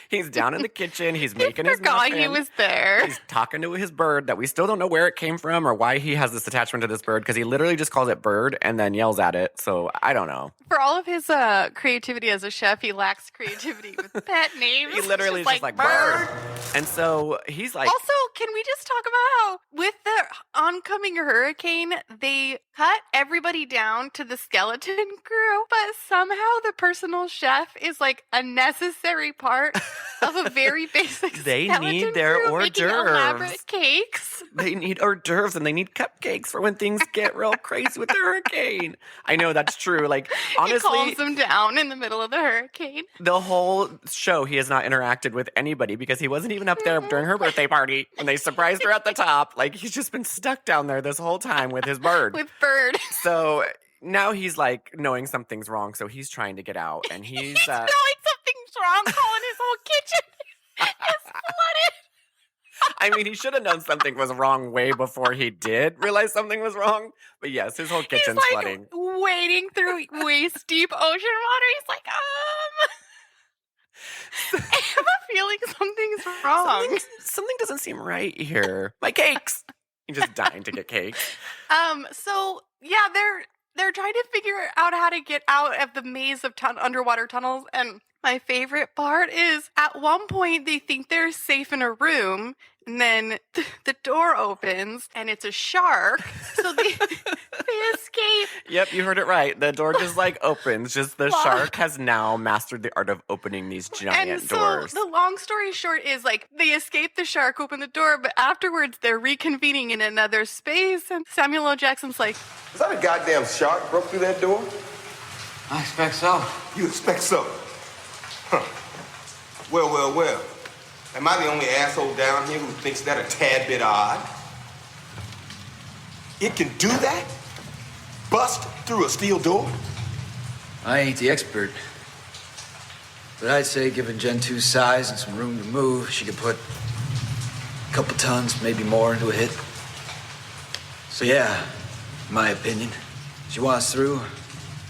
He's down in the kitchen. He's making his muffin. He was there. He's talking to his bird that we still don't know where it came from or why he has this attachment to this bird because he literally just calls it bird and then yells at it. So I don't know. For all of his creativity as a chef, he lacks creativity with pet names. He literally is just like bird. And so he's like... Also, can we just talk about how with the oncoming hurricane, they cut everybody down to the skeleton crew, but somehow the personal chef is like a necessary part of a very basic They skeleton need their crew hors making d'oeuvres. elaborate cakes. They need hors d'oeuvres and they need cupcakes for when things get real crazy with the hurricane. I know that's true. Like, honestly, he calms them down in the middle of the hurricane. the whole show, he has not interacted with anybody because he wasn't even up there during her birthday party when they surprised her at the top. Like, he's just been stuck down there this whole time with his bird. With Bird. So now he's like knowing something's wrong. So he's trying to get out and he's He's knowing something's wrong, calling his whole kitchen is flooded. I mean, he should have known something was wrong way before he did realize something was wrong. But yes, his whole kitchen's He's like flooding. wading through waist deep ocean water. He's like, I have a feeling something's wrong. Something doesn't seem right here. My cakes. He's just dying to get cakes. So yeah, they're they're trying to figure out how to get out of the maze of underwater tunnels. And my favorite part is at one point they think they're safe in a room, and then the door opens and it's a shark. So they escape. Yep, you heard it right. The door just like opens. Just the shark has now mastered the art of opening these giant doors. So the long story short is like they escape the shark, open the door, but afterwards they're reconvening in another space. And Samuel L. Jackson's like, Is that a goddamn shark broke through that door? I expect so. You expect so? Huh. Well. Am I the only asshole down here who thinks that a tad bit odd? It can do that? Bust through a steel door? I ain't the expert, but I'd say given Gen 2's size and some room to move, she could put a couple tons, maybe more, into a hit. So yeah, in my opinion, she wants through,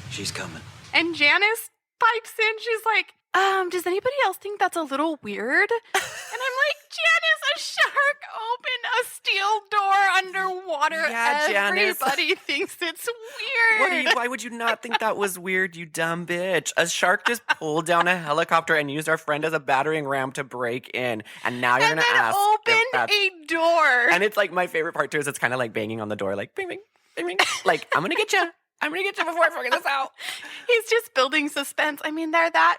she's coming. and Janice pipes in. She's like, does anybody else think that's a little weird? And I'm like, Janice, a shark opened a steel door underwater. Yeah, Janice. Everybody thinks it's weird. Why would you not think that was weird, you dumb bitch? A shark just pulled down a helicopter and used our friend as a battering ram to break in. And now you're going to ask. Opened a door. And it's like my favorite part too is it's kind of like banging on the door, like bing, bing, bing, bing. Like, I'm going to get you. I'm going to get you before I figure this out. He's just building suspense. I mean, they're that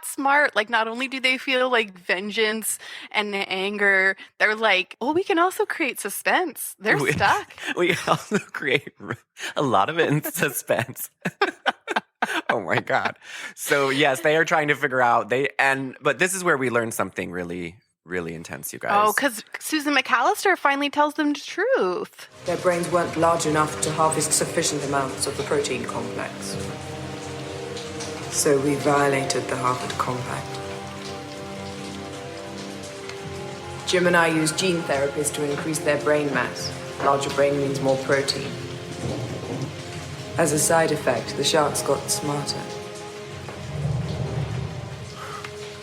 smart. Like, not only do they feel like vengeance and anger, they're like, oh, we can also create suspense. They're stuck. We also create a lot of it in suspense. Oh my God. So yes, they are trying to figure out but this is where we learn something really, really intense, you guys. Oh, because Susan McAllister finally tells them the truth. Their brains weren't large enough to harvest sufficient amounts of the protein complex. So we violated the Harvard Compact. Jim and I used gene therapies to increase their brain mass. Larger brain means more protein. As a side effect, the sharks got smarter.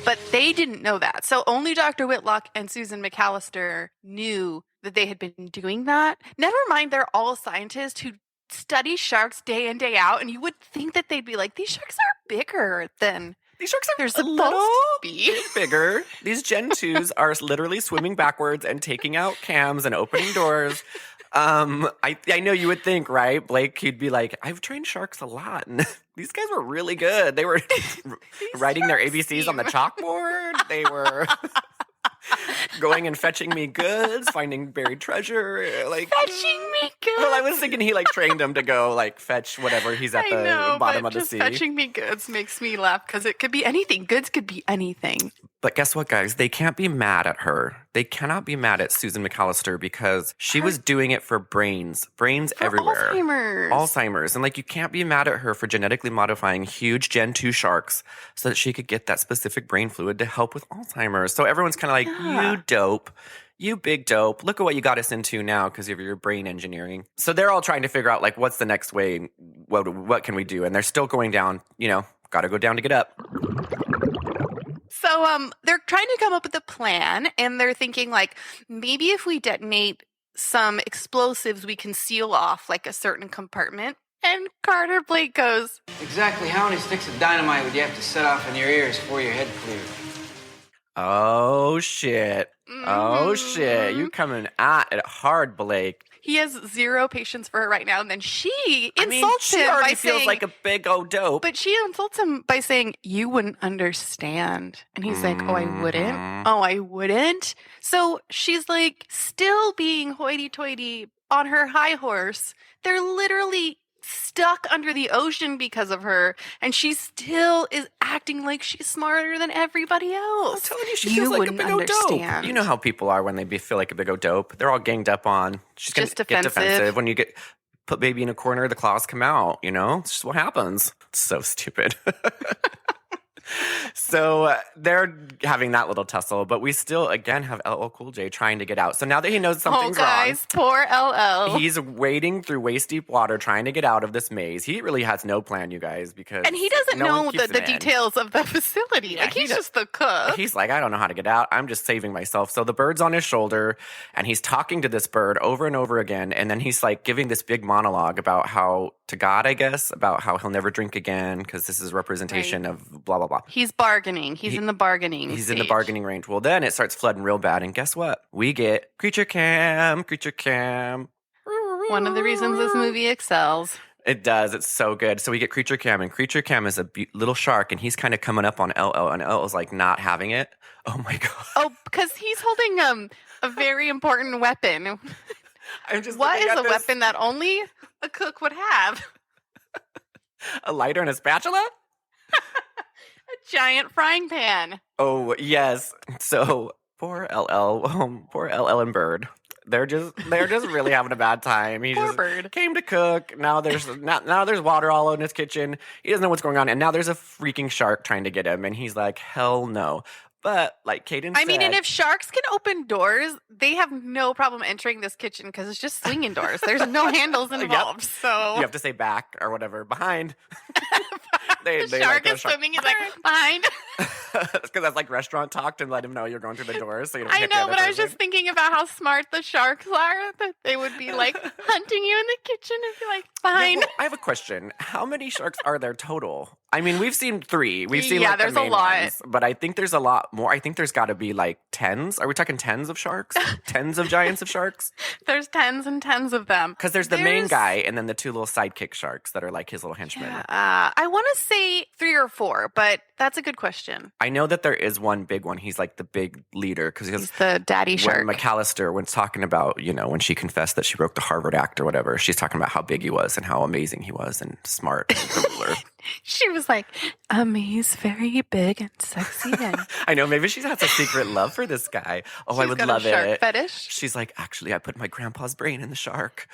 But they didn't know that. So only Dr. Whitlock and Susan McAllister knew that they had been doing that. Never mind, they're all scientists who study sharks day in, day out, and you would think that they'd be like, these sharks are bigger than these sharks are they're a supposed little to be. bigger. These Gen 2s are literally swimming backwards and taking out cams and opening doors. I know you would think, right, Blake, you'd be like, I've trained sharks a lot, and these guys were really good. They were writing their ABCs on the chalkboard. They were going and fetching me goods, finding buried treasure. Like Fetching me goods. Well, I was thinking he trained him to go fetch whatever he's at the bottom of the sea. Fetching me goods makes me laugh because it could be anything. Goods could be anything. But guess what, guys? They can't be mad at her. They cannot be mad at Susan McAllister because she was doing it for brains everywhere. Alzheimer's. And you can't be mad at her for genetically modifying huge Gen 2 sharks so that she could get that specific brain fluid to help with Alzheimer's. So everyone's kind of like, you dope. You big dope. Look at what you got us into now because of your brain engineering. So they're all trying to figure out what's the next way? What can we do? And they're still going down, got to go down to get up. So they're trying to come up with a plan, and they're thinking maybe if we detonate some explosives, we can seal off a certain compartment. And Carter Blake goes, Exactly how many sticks of dynamite would you have to set off in your ears before your head cleared? Oh, shit. Oh, shit. You coming at it hard, Blake. He has zero patience for her right now. And then she insults him by saying... She feels like a big old dope. But she insults him by saying, you wouldn't understand. And he's like, oh, I wouldn't? Oh, I wouldn't? So she's still being hoity-toity on her high horse. They're literally stuck under the ocean because of her, and she still is acting like she's smarter than everybody else. I'm telling you, she feels like a big old dope. You know how people are when they feel like a big old dope. They're all ganged up on. She's going to get defensive. When you put baby in a corner, the claws come out, It's just what happens. It's so stupid. So they're having that little tussle, but we still, again, have LL Cool J trying to get out. So now that he knows something's guys, poor LL. wrong, he's wading through waist-deep water trying to get out of this maze. He really has no plan, you guys, because and he doesn't no one know keeps the him in. details of the facility. Yeah, like, he's he just the cook. He's like, I don't know how to get out. I'm just saving myself. So the bird's on his shoulder, and he's talking to this bird over and over again. And then he's like giving this big monologue about how, to God, I guess, about how he'll never drink again because this is a representation of blah, blah, blah. He's bargaining. He's in the bargaining He's stage. in the bargaining range. Well, then it starts flooding real bad. And guess what? We get creature cam. One of the reasons this movie excels. It does. It's so good. So we get Creature Cam, and Creature Cam is a little shark, and he's kind of coming up on LL, and LL's like not having it. Oh my God. Oh, because he's holding a very important weapon. I'm just What looking is at a this. weapon that only a cook would have? A lighter and a spatula? A giant frying pan. Oh, yes. So poor LL and Bird. They're just really having a bad time. He Poor just Bird. came to cook. Now there's water all in his kitchen. He doesn't know what's going on, and now there's a freaking shark trying to get him, and he's like, hell no. But like Kaydence I mean, said, and if sharks can open doors, they have no problem entering this kitchen because it's just swinging doors. There's no handles involved. So you have to say back or whatever, behind. the shark is swimming. He's like, behind. Because that's like restaurant talk to let him know you're going through the doors. So you don't I hit the know, other but I was person. just thinking about how smart the sharks are. That they would be like hunting you in the kitchen and be like, behind. Yeah, well, I have a question. How many sharks are there total? I mean, we've seen 3. We've seen like, there's the main a lot. ones, but I think there's a lot more. I think there's got to be like tens. Are we talking tens of sharks? Tens of giants of sharks? There's tens and tens of them. Because there's the main guy and then the 2 little sidekick sharks that are like his little henchmen. I want to say 3 or 4, but that's a good question. I know that there is one big one. He's like the big leader because He's the daddy shark. when McAllister, when talking about, when she confessed that she broke the Harvard Act or whatever, she's talking about how big he was and how amazing he was and smart and the ruler. She was like, he's very big and sexy. And I know, maybe she has a secret love for this guy. Oh, I would got love a shark it. fetish. She's like, actually, I put my grandpa's brain in the shark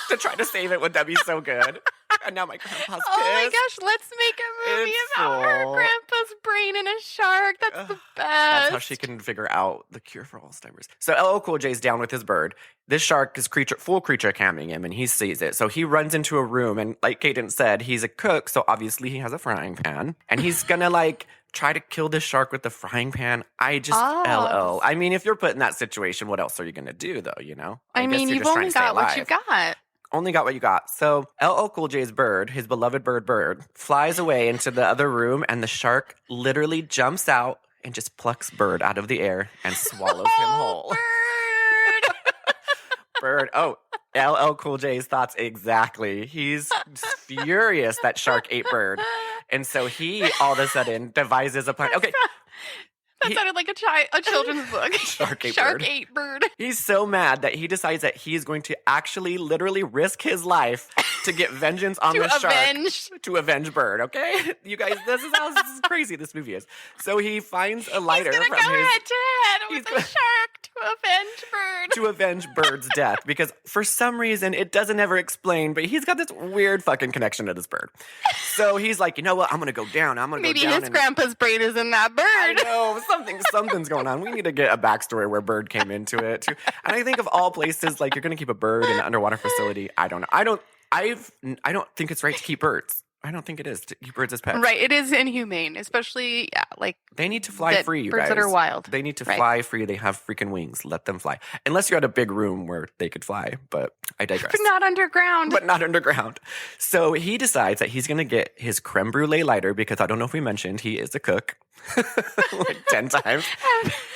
to try to save it. Would that be so good? And now my grandpa's pissed. Oh my gosh, let's make a movie It's about her full. grandpa's brain in a shark. That's the best. That's how she can figure out the cure for Alzheimer's. So LL Cool J's down with his bird. This shark is full creature camming him, and he sees it. So he runs into a room, and like Kaydence said, he's a cook, so obviously he has a frying pan. And he's gonna try to kill this shark with the frying pan. LL. I mean, if you're put in that situation, what else are you gonna do, though, I guess mean, you're you've just trying only to stay got what alive. you got. Only got what you got. So LL Cool J's bird, his beloved bird, flies away into the other room, and the shark literally jumps out and just plucks Bird out of the air and swallows him whole. Bird! Bird. Oh, LL Cool J's thoughts exactly. He's furious that shark ate Bird. And so he all of a sudden devises a plan. Okay. That sounded like a children's book. Shark ate bird. bird. He's so mad that he decides that he is going to actually literally risk his life to get vengeance on the shark. To avenge Bird, okay? You guys, this is crazy this movie is. So he finds a lighter He's gonna from go his... head to head with the shark to avenge Bird. to avenge Bird's death because for some reason it doesn't ever explain, but he's got this weird fucking connection to this bird. So he's like, you know what? I'm gonna go down. I'm gonna Maybe go down. his grandpa's brain is in that bird. I know something's going on. We need to get a backstory where Bird came into it too. And I think of all places, like you're gonna keep a bird in an underwater facility. I don't know. I don't think it's right to keep birds. I don't think it is to keep birds as pets. Right, it is inhumane, especially They need to fly free, you birds guys. that are wild. They need to fly free. They have freaking wings. Let them fly. Unless you're at a big room where they could fly, but I digress. But not underground. But not underground. So he decides that he's going to get his creme brulee lighter because I don't know if we mentioned he is a cook. Like 10 times.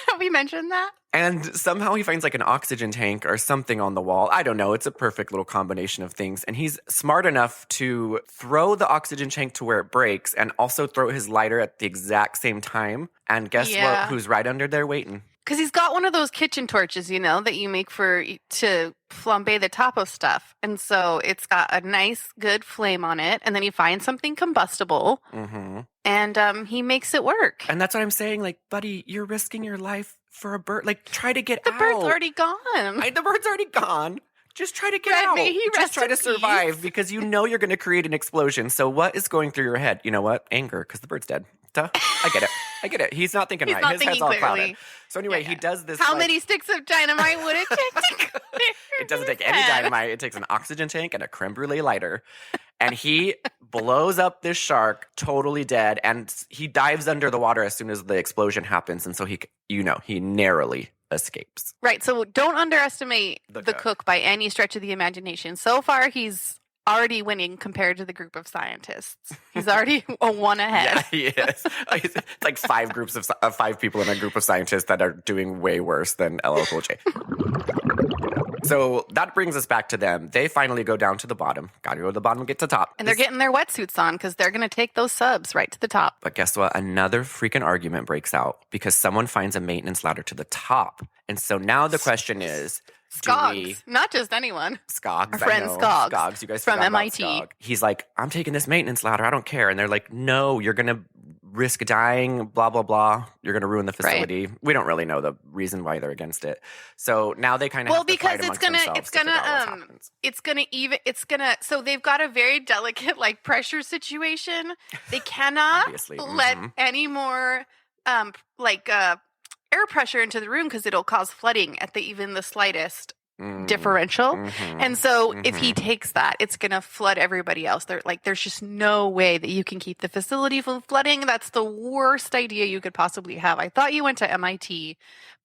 Have we mentioned that? And somehow he finds like an oxygen tank or something on the wall. I don't know. It's a perfect little combination of things. And he's smart enough to throw the oxygen tank to where it breaks and also throw his lighter at the exact same time. And guess what? Who's right under there waiting? Because he's got one of those kitchen torches, that you make to flambe the top of stuff. And so it's got a nice, good flame on it. And then he finds something combustible. Mm-hmm. And he makes it work. And that's what I'm saying. Like, buddy, you're risking your life for a bird. Like, try to get The out. bird's already gone. The bird's already gone. Just try to get Right, out. may he Just rest try in to survive peace. because you know you're going to create an explosion. So what is going through your head? You know what? Anger, because the bird's dead. Duh. I get it. He's not thinking He's right. not His thinking head's all clearly. clouded. So anyway, he does this. How like- many sticks of dynamite would it take to clear It doesn't take his any head? dynamite. It takes an oxygen tank and a creme brulee lighter. And he blows up this shark, totally dead. And he dives under the water as soon as the explosion happens. And so he narrowly escapes. Right. So don't underestimate The the cook. cook by any stretch of the imagination. So far, he's already winning compared to the group of scientists. He's already a one ahead. Yeah, he is. It's like 5 people in a group of scientists that are doing way worse than LL Cool J. So that brings us back to them. They finally go down to the bottom. Gotta go to the bottom, get to the top. And they're getting their wetsuits on because they're going to take those subs right to the top. But guess what? Another freaking argument breaks out because someone finds a maintenance ladder to the top. And so now the question is, Skogs. Not just anyone. Skogs, Our friend I know. Skogs. Skogs, you guys From forgot about MIT. Skog. He's like, I'm taking this maintenance ladder. I don't care. And they're like, no, you're going to risk dying, blah, blah, blah. You're going to ruin the facility. Right. We don't really know the reason why they're against it. So now they kind of have to fight amongst themselves. So they've got a very delicate like pressure situation. They cannot let any more air pressure into the room because it'll cause flooding at even the slightest differential. And so if he takes that, it's going to flood everybody else. There's just no way that you can keep the facility from flooding. That's the worst idea you could possibly have. I thought you went to MIT,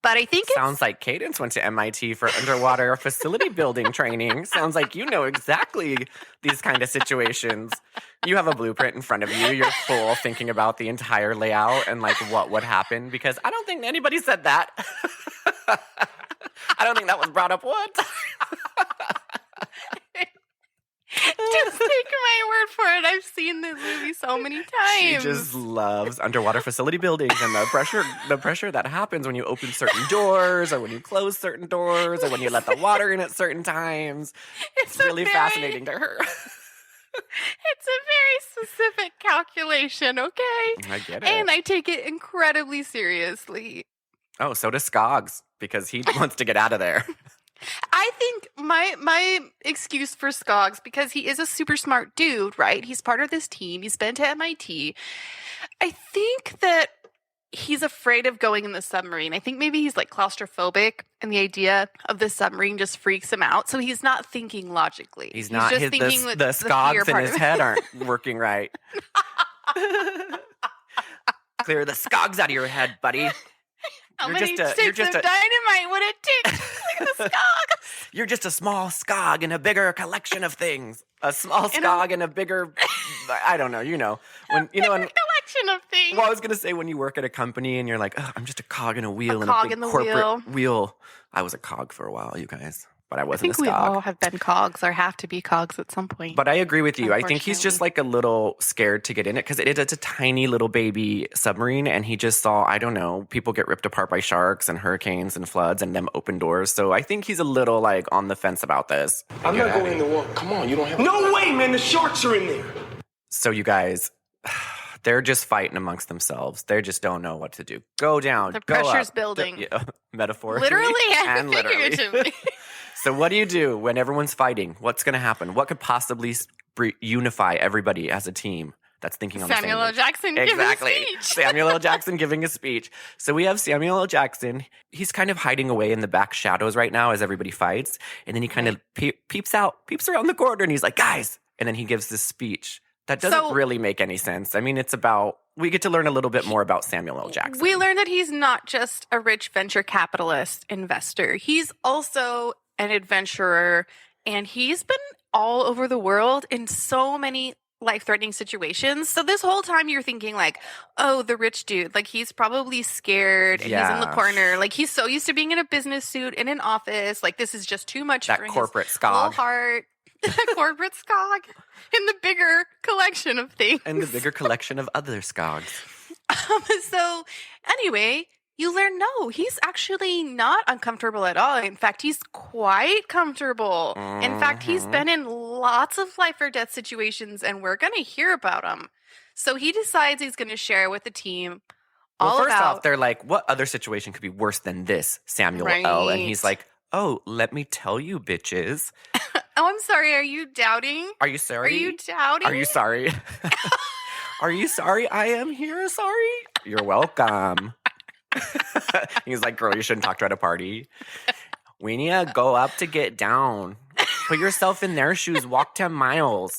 but I think sounds like Kaydence went to MIT for underwater facility building training. Sounds like you know exactly these kind of situations. You have a blueprint in front of you. You're full thinking about the entire layout and like what would happen because I don't think anybody said that. I don't think that was brought up once. Just take my word for it. I've seen this movie so many times. She just loves underwater facility buildings and the pressure that happens when you open certain doors or when you close certain doors or when you let the water in at certain times. It's really fascinating to her. It's a very specific calculation, okay? I get it. And I take it incredibly seriously. Oh, so does Skogs because he wants to get out of there. I think my excuse for Skogs, because he is a super smart dude, right? He's part of this team. He's been to MIT. I think that he's afraid of going in the submarine. I think maybe he's like claustrophobic and the idea of the submarine just freaks him out. So he's not thinking logically. He's not just thinking the Skogs in his head aren't working right. Clear the Skogs out of your head, buddy. How many sticks of dynamite would it take to clear the Skog? You're just a small Skog in a bigger collection of things. A small Skog in a bigger, I don't know, when collection of things. Well, I was gonna say when you work at a company and you're like, oh, I'm just a cog in a wheel in cog a big in the corporate wheel. I was a cog for a while, you guys, but I wasn't a we Skog. all have been cogs or have to be cogs at some point. But I agree with you. I think he's just like a little scared to get in it because it's a tiny little baby submarine, and he just saw, I don't know, people get ripped apart by sharks and hurricanes and floods and them open doors. So I think he's a little like on the fence about this. I'm not going in the water. Come on, you don't have. No way, man! The sharks are in there. So you guys, they're just fighting amongst themselves. They just don't know what to do. Go down. The go pressure's up. building. Metaphorically. Literally and literally. figuratively. So what do you do when everyone's fighting? What's going to happen? What could possibly unify everybody as a team that's thinking on the same Samuel L. page? Jackson Exactly. giving a speech. Samuel L. Jackson giving a speech. So we have Samuel L. Jackson. He's kind of hiding away in the back shadows right now as everybody fights. And then he kind of peeps around the corner, and he's like, guys. And then he gives this speech that doesn't really make any sense. I mean, we get to learn a little bit more about Samuel L. Jackson. We learn that he's not just a rich venture capitalist investor. He's also an adventurer, and he's been all over the world in so many life-threatening situations. So this whole time you're thinking like, oh, the rich dude, like he's probably scared and he's in the corner. Like he's so used to being in a business suit in an office. Like this is just too much for his corporate little Skog. heart. Corporate Skog in the bigger collection of things. And the bigger collection of other Skogs. So anyway, you learn, no, he's actually not uncomfortable at all. In fact, he's quite comfortable. In fact, he's been in lots of life or death situations, and we're going to hear about him. So he decides he's going to share with the team First off, they're like, what other situation could be worse than this, Samuel L.? And he's like, oh, let me tell you, bitches. Oh, I'm sorry. Are you doubting? Are you sorry? Are you doubting? Are you sorry? Are you sorry I am here? Sorry? You're welcome. He's like, girl, you shouldn't talk to her at a party. We need to go up to get down. Put yourself in their shoes. Walk 10 miles.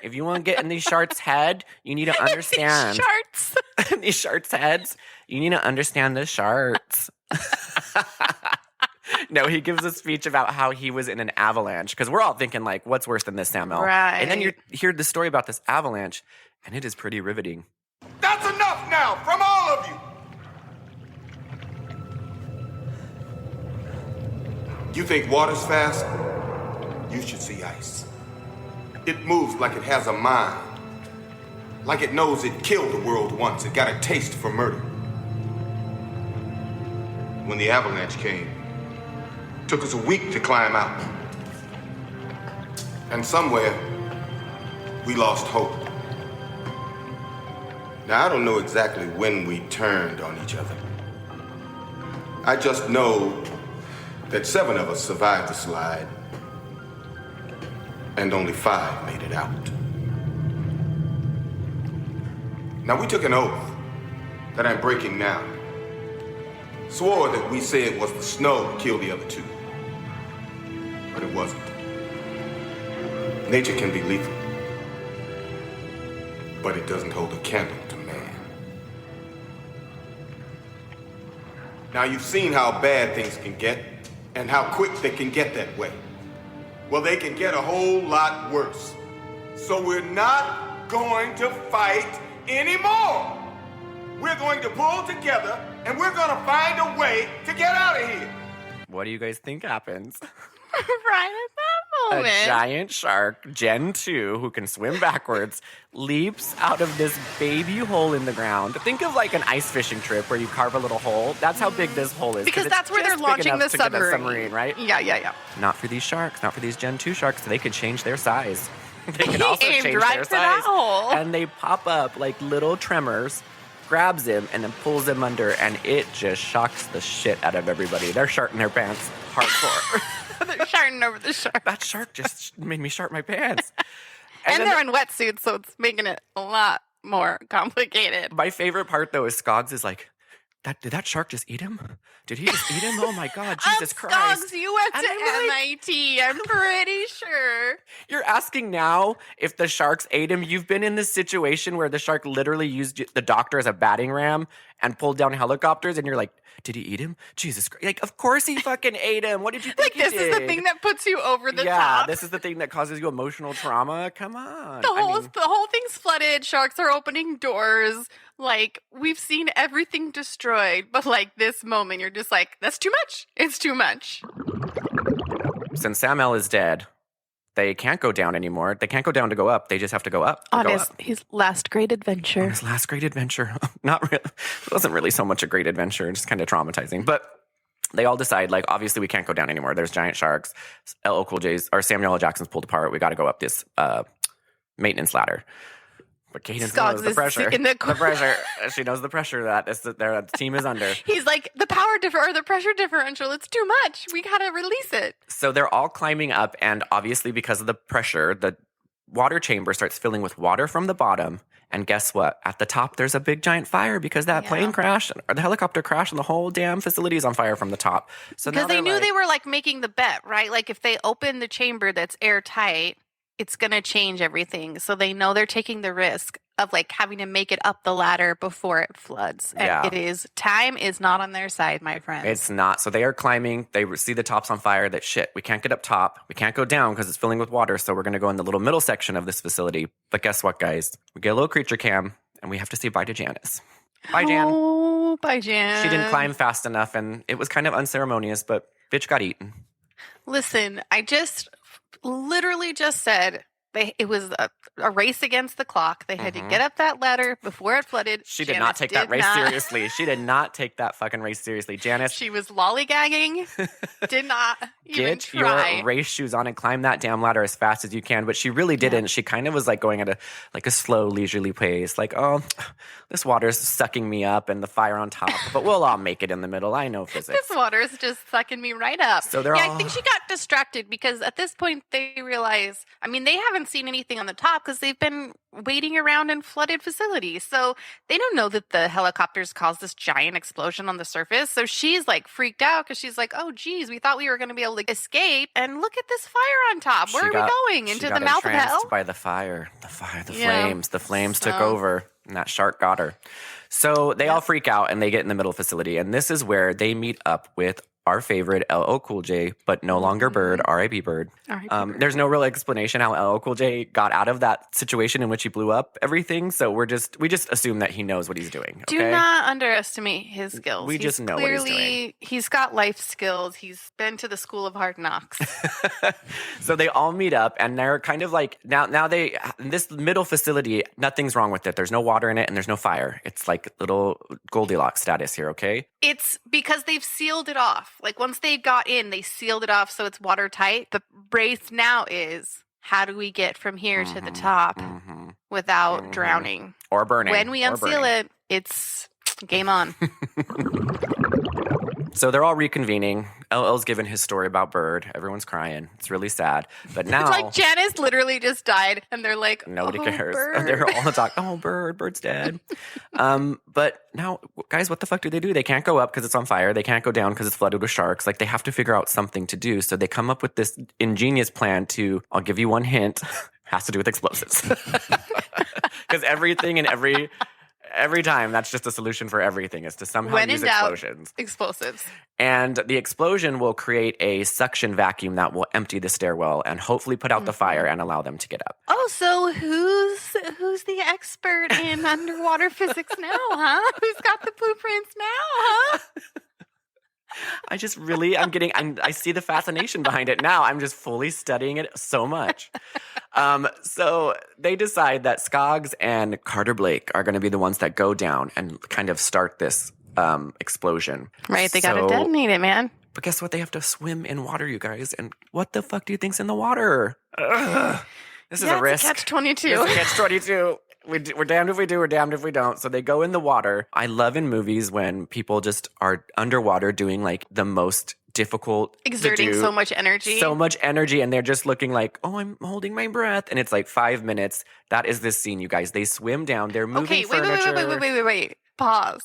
If you want to get in these sharks' head, you need to understand. These sharks' heads, you need to understand the sharks. No, he gives a speech about how he was in an avalanche. Because we're all thinking, like, what's worse than this, Samuel? Right. And then you hear the story about this avalanche, and it is pretty riveting. That's enough now from all of you. You think water's fast? You should see ice. It moves like it has a mind. Like it knows it killed the world once. It got a taste for murder. When the avalanche came, it took us a week to climb out. And somewhere, we lost hope. Now, I don't know exactly when we turned on each other. I just know that 7 of us survived the slide, and only 5 made it out. Now, we took an oath that I'm breaking now. Swore that we said it was the snow that killed the other 2. But it wasn't. Nature can be lethal, but it doesn't hold a candle to man. Now, you've seen how bad things can get and how quick they can get that way. Well, they can get a whole lot worse. So we're not going to fight anymore. We're going to pull together and we're going to find a way to get out of here. What do you guys think happens? Right at that moment. A giant shark, Gen 2, who can swim backwards, leaps out of this baby hole in the ground. Think of like an ice fishing trip where you carve a little hole. That's how big this hole is. Because that's where they're launching the submarine. Right? Yeah. Not for these sharks, not for these Gen 2 sharks. They could change their size. They can also aimed change right their for that size. hole. And they pop up like little tremors, grabs him, and then pulls him under, and it just shocks the shit out of everybody. They're sharting their pants hardcore. They're sharting over the shark. That shark just made me shart my pants. And then they're in wetsuits, so it's making it a lot more complicated. my favorite part, though, is Skoggs is like, did that shark just eat him? Did he just eat him? Oh my God, Jesus Christ. Skoggs, you went And to I'm like, MIT, I'm pretty sure. You're asking now if the sharks ate him. You've been in this situation where the shark literally used the doctor as a batting ram and pulled down helicopters, and you're like, did he eat him? Jesus Christ. Like, of course he fucking ate him. What did you think Like, he this did? is the thing that puts you over the yeah, top. this is the thing that causes you emotional trauma. Come on. The whole thing's flooded. Sharks are opening doors. Like, we've seen everything destroyed. But, like, this moment, you're just like, that's too much. It's too much. Since Sam-El is dead, they can't go down anymore. They can't go down to go up. They just have to go up. On his last great adventure. His last great adventure. Not really. It wasn't really so much a great adventure. Just kind of traumatizing. But they all decide, like, obviously we can't go down anymore. There's giant sharks. LL Cool J's or Samuel L. Jackson's pulled apart. We got to go up this maintenance ladder. But Kaydence knows the pressure. The pressure. She knows the pressure that their team is under. He's like, the pressure differential, it's too much. We gotta release it. So they're all climbing up, and obviously because of the pressure, the water chamber starts filling with water from the bottom. And guess what? At the top, there's a big giant fire because that plane crashed, or the helicopter crashed, and the whole damn facility is on fire from the top. So because they knew they were like making the bet, right? Like if they open the chamber that's airtight, it's going to change everything. So they know they're taking the risk of like having to make it up the ladder before it floods. And time is not on their side, my friends. It's not. So they are climbing. They see the top's on fire. That shit, we can't get up top. We can't go down because it's filling with water. So we're going to go in the little middle section of this facility. But guess what, guys? We get a little creature cam and we have to say bye to Janice. Bye, Jan. Oh, bye, Jan. She didn't climb fast enough and it was kind of unceremonious, but bitch got eaten. Listen, I literally just said it was a race against the clock. They had to get up that ladder before it flooded. She did not take that race seriously. She did not take that fucking race seriously. Janice. She was lollygagging. Did not even try. Get your race shoes on and climb that damn ladder as fast as you can. But she really didn't. She kind of was like going at a slow, leisurely pace. Like, oh, this water's sucking me up and the fire on top. But we'll all make it in the middle. I know physics. This water is just sucking me right up. So I think she got distracted because at this point they realize, I mean, they haven't haven't seen anything on the top because they've been waiting around in flooded facilities. So they don't know that the helicopters caused this giant explosion on the surface. So she's like freaked out because she's like, oh, geez, we thought we were going to be able to escape. And look at this fire on top. Where are we going? Into the mouth of hell? By the fire. The flames. The flames took over. And that shark got her. So they all freak out and they get in the middle facility. And this is where they meet up with our favorite LL Cool J, but no longer Bird, R.I.P. Bird. Bird. There's no real explanation how LL Cool J got out of that situation in which he blew up everything. So we just assume that he knows what he's doing. Okay? Do not underestimate his skills. We just know what he's doing. He's got life skills. He's been to the school of hard knocks. So they all meet up and they're kind of like, now they, this middle facility, nothing's wrong with it. There's no water in it and there's no fire. It's like little Goldilocks status here, okay? It's because they've sealed it off. Like once they got in, they sealed it off so it's watertight. The race now is, how do we get from here to the top without drowning? Or burning. When we unseal it, it's game on. So they're all reconvening. LL's given his story about Bird. Everyone's crying. It's really sad. But now... It's like Janice literally just died, and they're like, nobody cares. Bird. They're all talking, oh, Bird's dead. But now, guys, what the fuck do? They can't go up because it's on fire. They can't go down because it's flooded with sharks. Like, they have to figure out something to do. So they come up with this ingenious plan to, I'll give you one hint, has to do with explosives. Because everything and every time, that's just a solution for everything, is to somehow use explosions. Explosives. And the explosion will create a suction vacuum that will empty the stairwell and hopefully put out the fire and allow them to get up. Oh, so who's the expert in underwater physics now, huh? Who's got the blueprints now, huh? I see the fascination behind it now. I'm just fully studying it so much. So they decide that Skoggs and Carter Blake are going to be the ones that go down and kind of start this explosion. Right, they got to detonate it, man. But guess what? They have to swim in water, you guys. And what the fuck do you think's in the water? This is a risk. It's a catch-22. It's a catch-22. We're damned if we do, we're damned if we don't. So they go in the water. I love in movies when people just are underwater doing like the most difficult exerting to do. So much energy, and they're just looking like, oh, I'm holding my breath, and it's like 5 minutes. That is this scene, you guys. They swim down. They're moving furniture. Wait. Pause.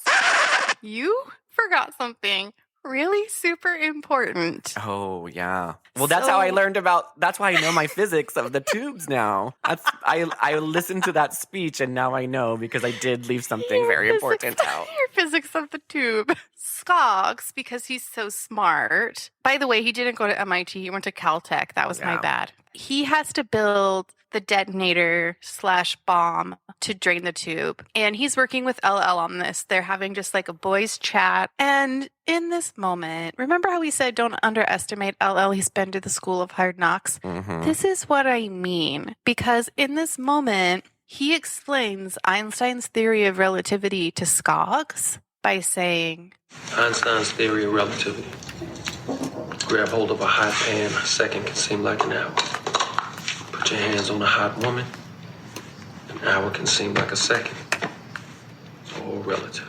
You forgot something really super important. Oh, yeah. Well, that's how I learned that's why I know my physics of the tubes now. I listened to that speech and now I know because I did leave something very important out. Your physics of the tube. Skoggs, because he's so smart. By the way, he didn't go to MIT. He went to Caltech. That was my bad. He has to build the detonator / bomb to drain the tube. And he's working with LL on this. They're having just like a boys chat. And in this moment, remember how we said don't underestimate LL? He's been to the school of hard knocks. Mm-hmm. This is what I mean. Because in this moment, he explains Einstein's theory of relativity to Skoggs by saying, Einstein's theory of relativity. Grab hold of a hot pan, a second can seem like an hour. Put your hands on a hot woman, an hour can seem like a second. It's all relative.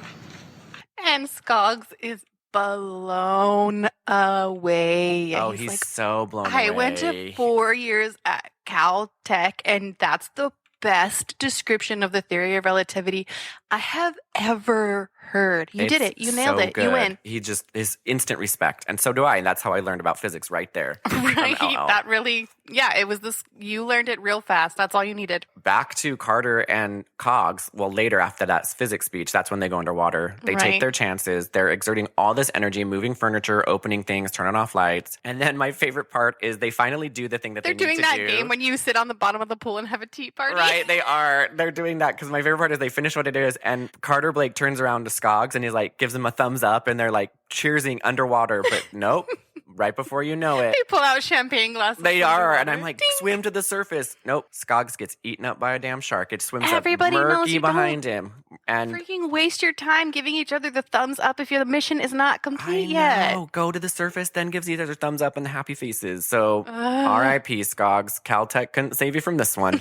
And Skoggs is blown away. Oh, he's like, so blown away. I went to 4 years at Caltech, and that's the best description of the theory of relativity I have ever heard. You did it. You nailed it. Good. You win. He just is instant respect. And so do I. And that's how I learned about physics right there. Right. That really, it was this. You learned it real fast. That's all you needed. Back to Carter and Skoggs. Well, later after that physics speech, that's when they go underwater. They take their chances. They're exerting all this energy, moving furniture, opening things, turning off lights. And then my favorite part is they finally do the thing that they're they need to do. They're doing that game when you sit on the bottom of the pool and have a tea party. Right, they are. They're doing that because my favorite part is they finish what it is, and Carter Blake turns around to Skoggs and he's like, gives him a thumbs up, and they're like cheersing underwater, but nope. Right before you know it. They pull out champagne glasses. They are, and I'm like, ding. Swim to the surface. Nope, Skoggs gets eaten up by a damn shark. It swims up murky behind him. And freaking waste your time giving each other the thumbs up if the mission is not complete yet. Go to the surface, then gives each other thumbs up and the happy faces. So, R.I.P. Skoggs. Caltech couldn't save you from this one.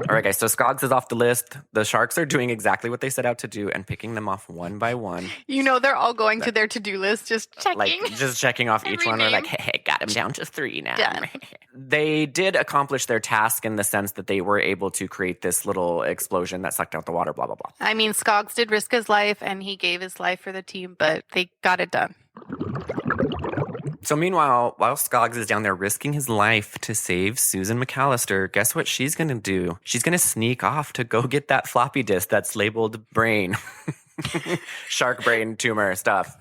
All right, guys, so Skoggs is off the list. The sharks are doing exactly what they set out to do and picking them off one by one. You know, they're all going to their to-do list, just checking. Like, just checking off each one. They're like, hey, got him down to 3 now. Done. They did accomplish their task in the sense that they were able to create this little explosion that sucked out the water, blah, blah, blah. I mean, Skoggs did risk his life, and he gave his life for the team, but they got it done. So meanwhile, while Skoggs is down there risking his life to save Susan McAllister, guess what she's going to do? She's going to sneak off to go get that floppy disk that's labeled brain. Shark brain tumor stuff.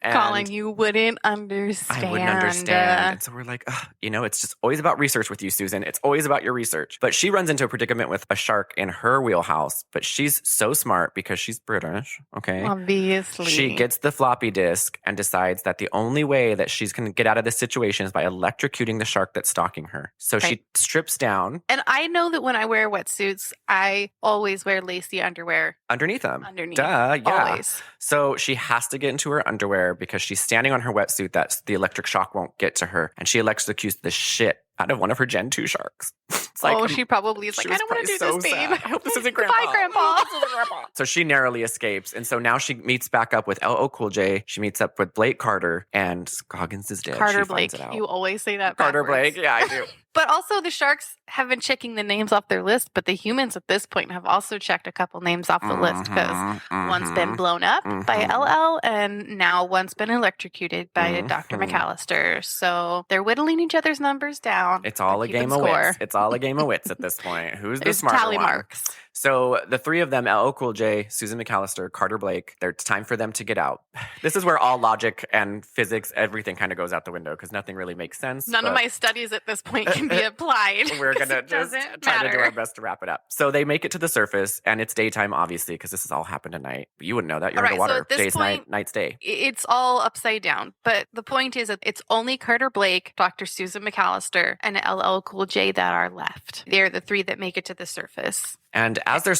And Colin, you wouldn't understand. I wouldn't understand. And so we're like, it's just always about research with you, Susan. It's always about your research. But she runs into a predicament with a shark in her wheelhouse. But she's so smart because she's British, okay? Obviously. She gets the floppy disk and decides that the only way that she's going to get out of this situation is by electrocuting the shark that's stalking her. So she strips down. And I know that when I wear wetsuits, I always wear lacy underwear. Underneath them. Underneath. Duh, yeah. Always. So she has to get into her underwear because she's standing on her wetsuit that the electric shock won't get to her. And she electrocutes the shit out of one of her Gen 2 sharks. It's like, she probably is like, I don't want to do this, babe. I hope this isn't Grandpa. Bye, Grandpa. So she narrowly escapes. And so now she meets back up with LL Cool J. She meets up with Blake Carter. And Goggins is dead. Carter She finds Blake. it out. You always say that Carter backwards. Blake. Yeah, I do. But also the sharks have been checking the names off their list, but the humans at this point have also checked a couple names off the list because one's been blown up by LL and now one's been electrocuted by Dr. McAllister. So they're whittling each other's numbers down. It's all a game of wits. It's all a game of wits at this point. Who's the smarter tally one? marks. So the three of them, LL Cool J, Susan McAllister, Carter Blake, it's time for them to get out. This is where all logic and physics, everything kind of goes out the window because nothing really makes sense. None of my studies at this point can be applied. We're going to just try to do our best to wrap it up. So they make it to the surface and it's daytime, obviously, because this has all happened at night. But you wouldn't know that. You're in the water. So at this Day's point, night, night's day. It's all upside down. But the point is that it's only Carter Blake, Dr. Susan McAllister, and LL Cool J that are left. They're the three that make it to the surface. And as they're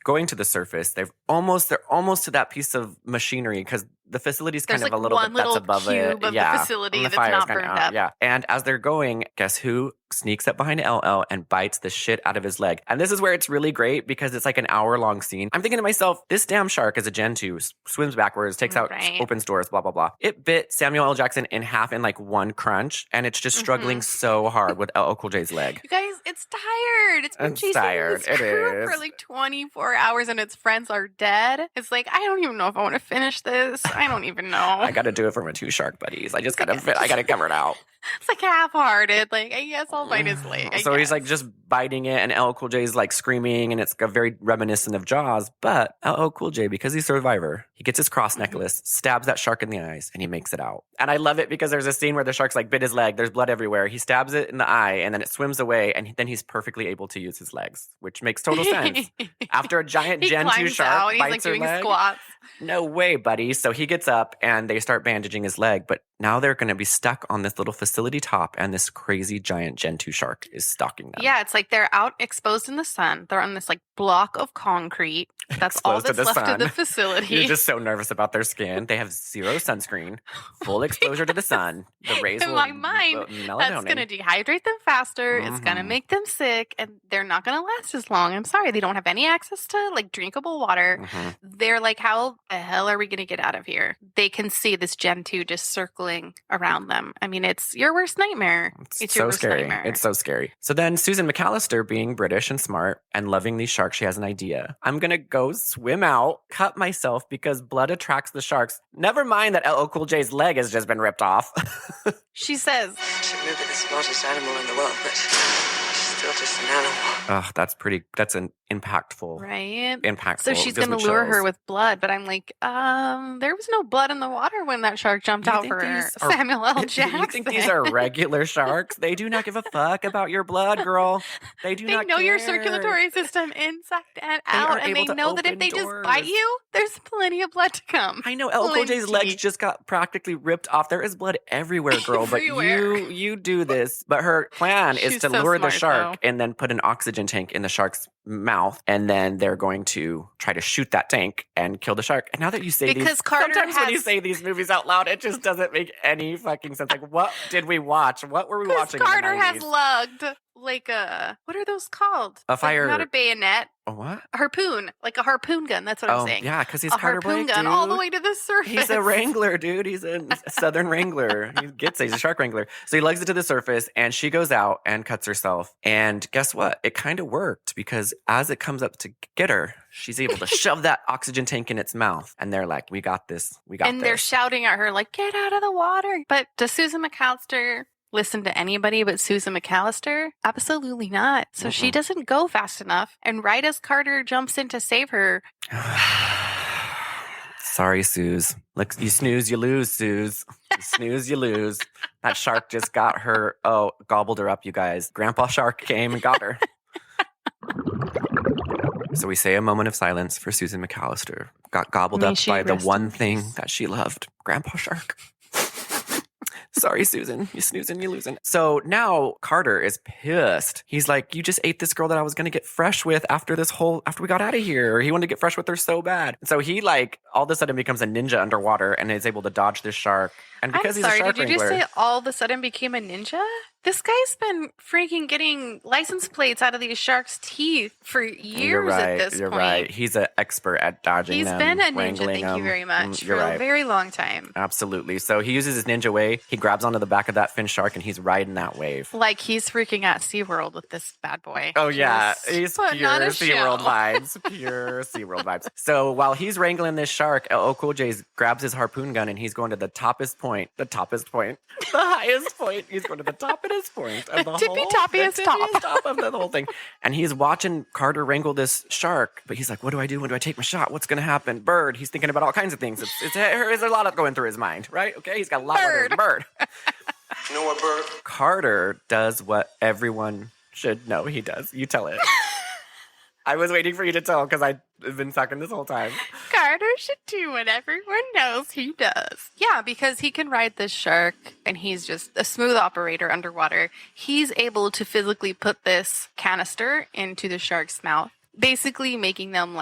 going to the surface, they're almost to that piece of machinery because the facility's kind of a little bit that's above it. Of the facility that's not burned up. Yeah. And as they're going, guess who sneaks up behind LL and bites the shit out of his leg? And this is where it's really great because it's like an hour-long scene. I'm thinking to myself, this damn shark is a Gen 2, swims backwards, takes out, opens doors, blah, blah, blah. It bit Samuel L. Jackson in half in like one crunch, and it's just struggling so hard with LL Cool J's leg. You guys, it's tired. It's been chasing this crew for like 24 hours and its friends are dead. It's like, I don't even know if I want to finish this. I don't even know. I got to do it for my 2 shark buddies. I just got to I got to cover it out. It's like half-hearted. Like, I guess I'll bite his leg. So he's like just biting it, and LL Cool J's like screaming, and it's very reminiscent of Jaws. But LL Cool J, because he's a survivor, he gets his cross necklace, stabs that shark in the eyes, and he makes it out. And I love it because there's a scene where the shark's like bit his leg. There's blood everywhere. He stabs it in the eye, and then it swims away, and then he's perfectly able to use his legs, which makes total sense. After a giant Gen 2 shark bites her leg, squats. No way, buddy. So he gets up, and they start bandaging his leg, but now they're going to be stuck on this little facility top, and this crazy giant Gen 2 shark is stalking them. Yeah, it's like they're out exposed in the sun. They're on this like block of concrete. That's all that's left of the facility. You're just so nervous about their skin. They have zero sunscreen, full exposure to the sun. The rays in will my mind, that's going to dehydrate them faster. It's going to make them sick, and they're not going to last as long. I'm sorry, they don't have any access to like drinkable water. They're like, how the hell are we going to get out of here? They can see this Gen 2 just circling around them. I mean, it's your worst nightmare. It's so your worst scary. nightmare. It's so scary. So then Susan McAllister, being British and smart and loving these sharks, she has an idea. I'm going to go swim out, cut myself because blood attracts the sharks. Never mind that LL Cool J's leg has just been ripped off. She says, Maybe the smartest animal in the world, but she's still just an animal. Oh, that's an impactful. right? Impactful. So she's going to lure her with blood, but I'm like, there was no blood in the water when that shark jumped out for Samuel L. Jackson. You think these are regular sharks? They do not give a fuck about your blood, girl. They do not know care. your circulatory system inside and out, and they know that if they just bite you, there's plenty of blood to come. I know LL Cool J's legs just got practically ripped off. There is blood everywhere, girl. Everywhere. But you do this. But her plan is to lure the shark and then put an oxygen tank in the shark's mouth, and then they're going to try to shoot that tank and kill the shark. And now that you say sometimes when you say these movies out loud, it just doesn't make any fucking sense. Like, what did we watch? What were we watching? Carter in the 90s? has lugged like what are those called? A fire. Not a bayonet. A what? What? Harpoon, like a harpoon gun. That's what I'm saying. Yeah, because he's a Carter harpoon Blake, gun dude. all the way to the surface. He's a wrangler, dude. He's a southern wrangler. He gets it. He's a shark wrangler. So he lugs it to the surface, and she goes out and cuts herself. And guess what? It kind of worked, because as it comes up to get her, she's able to shove that oxygen tank in its mouth. And they're like, we got this. We got this. And they're shouting at her, like, get out of the water. But does Susan McAllister listen to anybody but Susan McAllister? Absolutely not. So she doesn't go fast enough. And right as Carter jumps in to save her. Sorry, Suze. Look, you snooze, you lose, Suze. You snooze, you lose. That shark just got her. Oh, gobbled her up, you guys. Grandpa Shark came and got her. So we say a moment of silence for Susan McAllister. Got gobbled up by the one thing that she loved. Grandpa Shark. Sorry, Susan. You snoozing, you losing. So now Carter is pissed. He's like, you just ate this girl that I was going to get fresh with after we got out of here. He wanted to get fresh with her so bad. So he all of a sudden becomes a ninja underwater and is able to dodge this shark. And because he's a shark did you wrangler, just say all of a sudden became a ninja? This guy's been freaking getting license plates out of these sharks' teeth for years at this point. You're right. He's an expert at dodging them. He's been a ninja, thank you very much, for a very long time. Absolutely. So he uses his ninja way. He grabs onto the back of that fin shark and he's riding that wave. Like he's freaking out SeaWorld with this bad boy. Oh, yeah. He's pure SeaWorld vibes. Pure SeaWorld vibes. So while he's wrangling this shark, LL Cool J grabs his harpoon gun and he's going to the highest point. He's going to the toppest point of the tippy-toppiest top of the whole thing. And he's watching Carter wrangle this shark, but he's like, what do I do? When do I take my shot? What's going to happen? Bird. He's thinking about all kinds of things. There's a lot going through his mind, right? Okay, he's got a lot of bird. You know what, Bird? Carter does what everyone should know he does. You tell it. I was waiting for you to tell because I've been talking this whole time. Carter should do what everyone knows he does. Yeah, because he can ride this shark and he's just a smooth operator underwater. He's able to physically put this canister into the shark's mouth, basically making them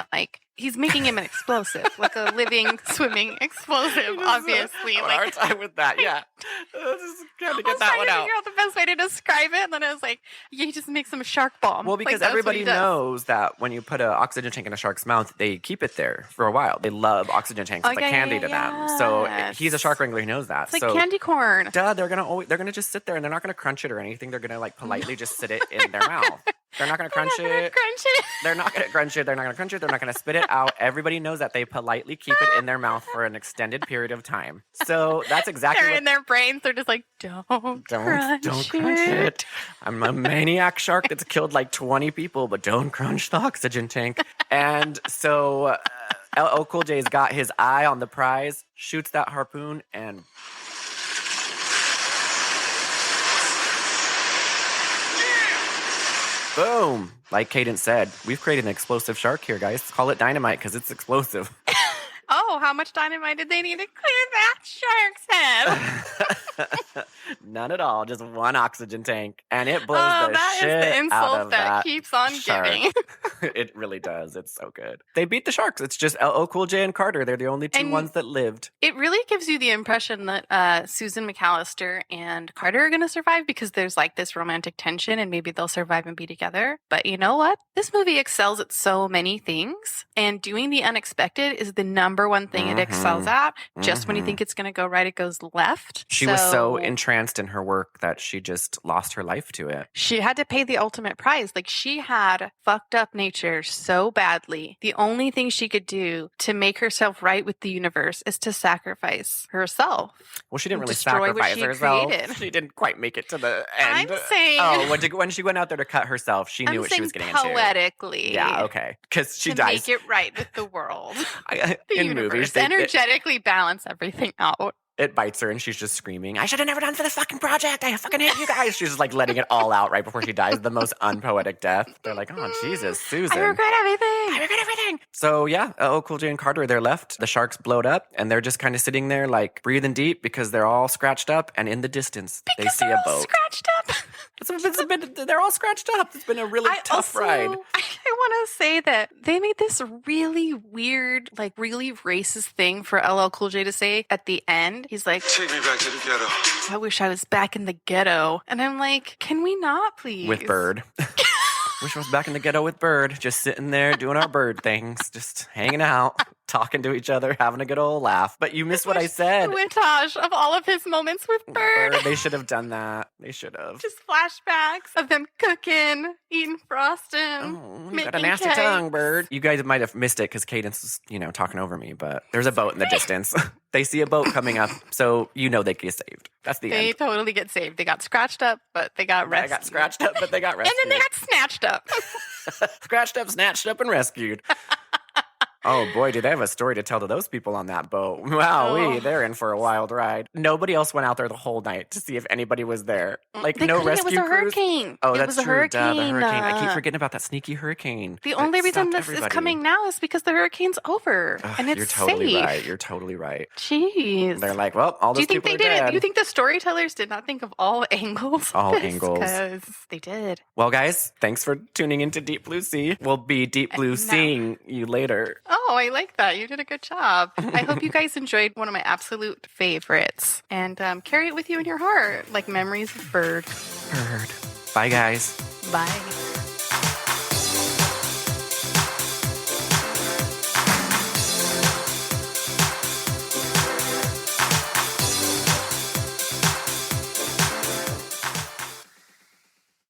he's making him an explosive, like a living, swimming explosive, obviously. A hard time with that, yeah. Just kind of get that one out. I was trying to figure out the best way to describe it, and then I was like, he just makes some shark bomb. Well, because everybody knows that when you put an oxygen tank in a shark's mouth, they keep it there for a while. They love oxygen tanks. It's like candy to them. So he's a shark wrangler. He knows that. It's like candy corn. Duh, they're gonna just sit there, and they're not gonna crunch it or anything. They're gonna politely just sit it in their mouth. They're not gonna crunch it. They're not gonna crunch it. They're not gonna crunch it. They're not gonna spit it out. Everybody knows that they politely keep it in their mouth for an extended period of time. So that's exactly in their brains. They're just like, don't crunch it. I'm a maniac shark that's killed 20 people, but don't crunch the oxygen tank. And so LL Cool J's got his eye on the prize, shoots that harpoon, and boom! Like Kaydence said, we've created an explosive shark here, guys. Call it dynamite because it's explosive. Oh, how much dynamite did they need to clear that shark's head? None at all. Just one oxygen tank. And it blows the shit that is the insult out of that keeps on shark. giving. It really does. It's so good. They beat the sharks. It's just LL Cool J and Carter. They're the only two ones that lived. It really gives you the impression that Susan McAllister and Carter are going to survive because there's this romantic tension and maybe they'll survive and be together. But you know what? This movie excels at so many things. And doing the unexpected is the number one thing it excels at. Just when you think it's going to go right, it goes left. She was so entranced in her work that she just lost her life to it. She had to pay the ultimate price. She had fucked up nature so badly. The only thing she could do to make herself right with the universe is to sacrifice herself. Well, she didn't really sacrifice herself. She didn't quite make it to the end. I'm saying... Oh, when she went out there to cut herself, she knew what she was getting into. Poetically. Yeah, okay. Because she dies. To make it right with the world. The in universe. Movies, energetically balance everything out. It bites her and she's just screaming, I should have never done for this fucking project. I fucking hate you guys. She's just letting it all out right before she dies. The most unpoetic death. They're like, oh, Jesus, Susan. I regret everything. So yeah, Cool J and Carter, they're left. The sharks blowed up and they're just kind of sitting there breathing deep because they're all scratched up. And in the distance, they see a boat. Scratched up. They're all scratched up. It's been a really tough ride. I want to say that they made this really weird, really racist thing for LL Cool J to say at the end. He's like, take me back to the ghetto. I wish I was back in the ghetto. And I'm like, can we not, please? With Bird. Wish I was back in the ghetto with Bird, just sitting there doing our bird things, just hanging out, talking to each other, having a good old laugh. But you missed what I said. Montage of all of his moments with Bird. They should have done that. They should have. Just flashbacks of them cooking, eating frosting. Oh, you got a nasty tongue, Bird. You guys might have missed it because Kaydence was, talking over me, but there's a boat in the distance. They see a boat coming up, so they get saved. That's the end. They totally get saved. They got scratched up, but they got rescued. They got scratched up, but they got rescued. And then they got snatched up. Scratched up, snatched up, and rescued. Oh boy, do they have a story to tell to those people on that boat. Wow, they're in for a wild ride. Nobody else went out there the whole night to see if anybody was there. Like, no rescue crews. It was a hurricane. Oh, that's true. Duh, the hurricane. I keep forgetting about that sneaky hurricane. The only reason this is coming now is because the hurricane's over. And it's You're totally safe. right. You're totally right. Jeez. They're like, well, all those people are dead. Do you think the storytellers did not think of all angles? All angles. Because they did. Well, guys, thanks for tuning into Deep Blue Sea. We'll be Deep Blue seeing you later. Oh, I like that. You did a good job. I hope you guys enjoyed one of my absolute favorites. And carry it with you in your heart, like memories of Bird. Bird. Bye, guys. Bye.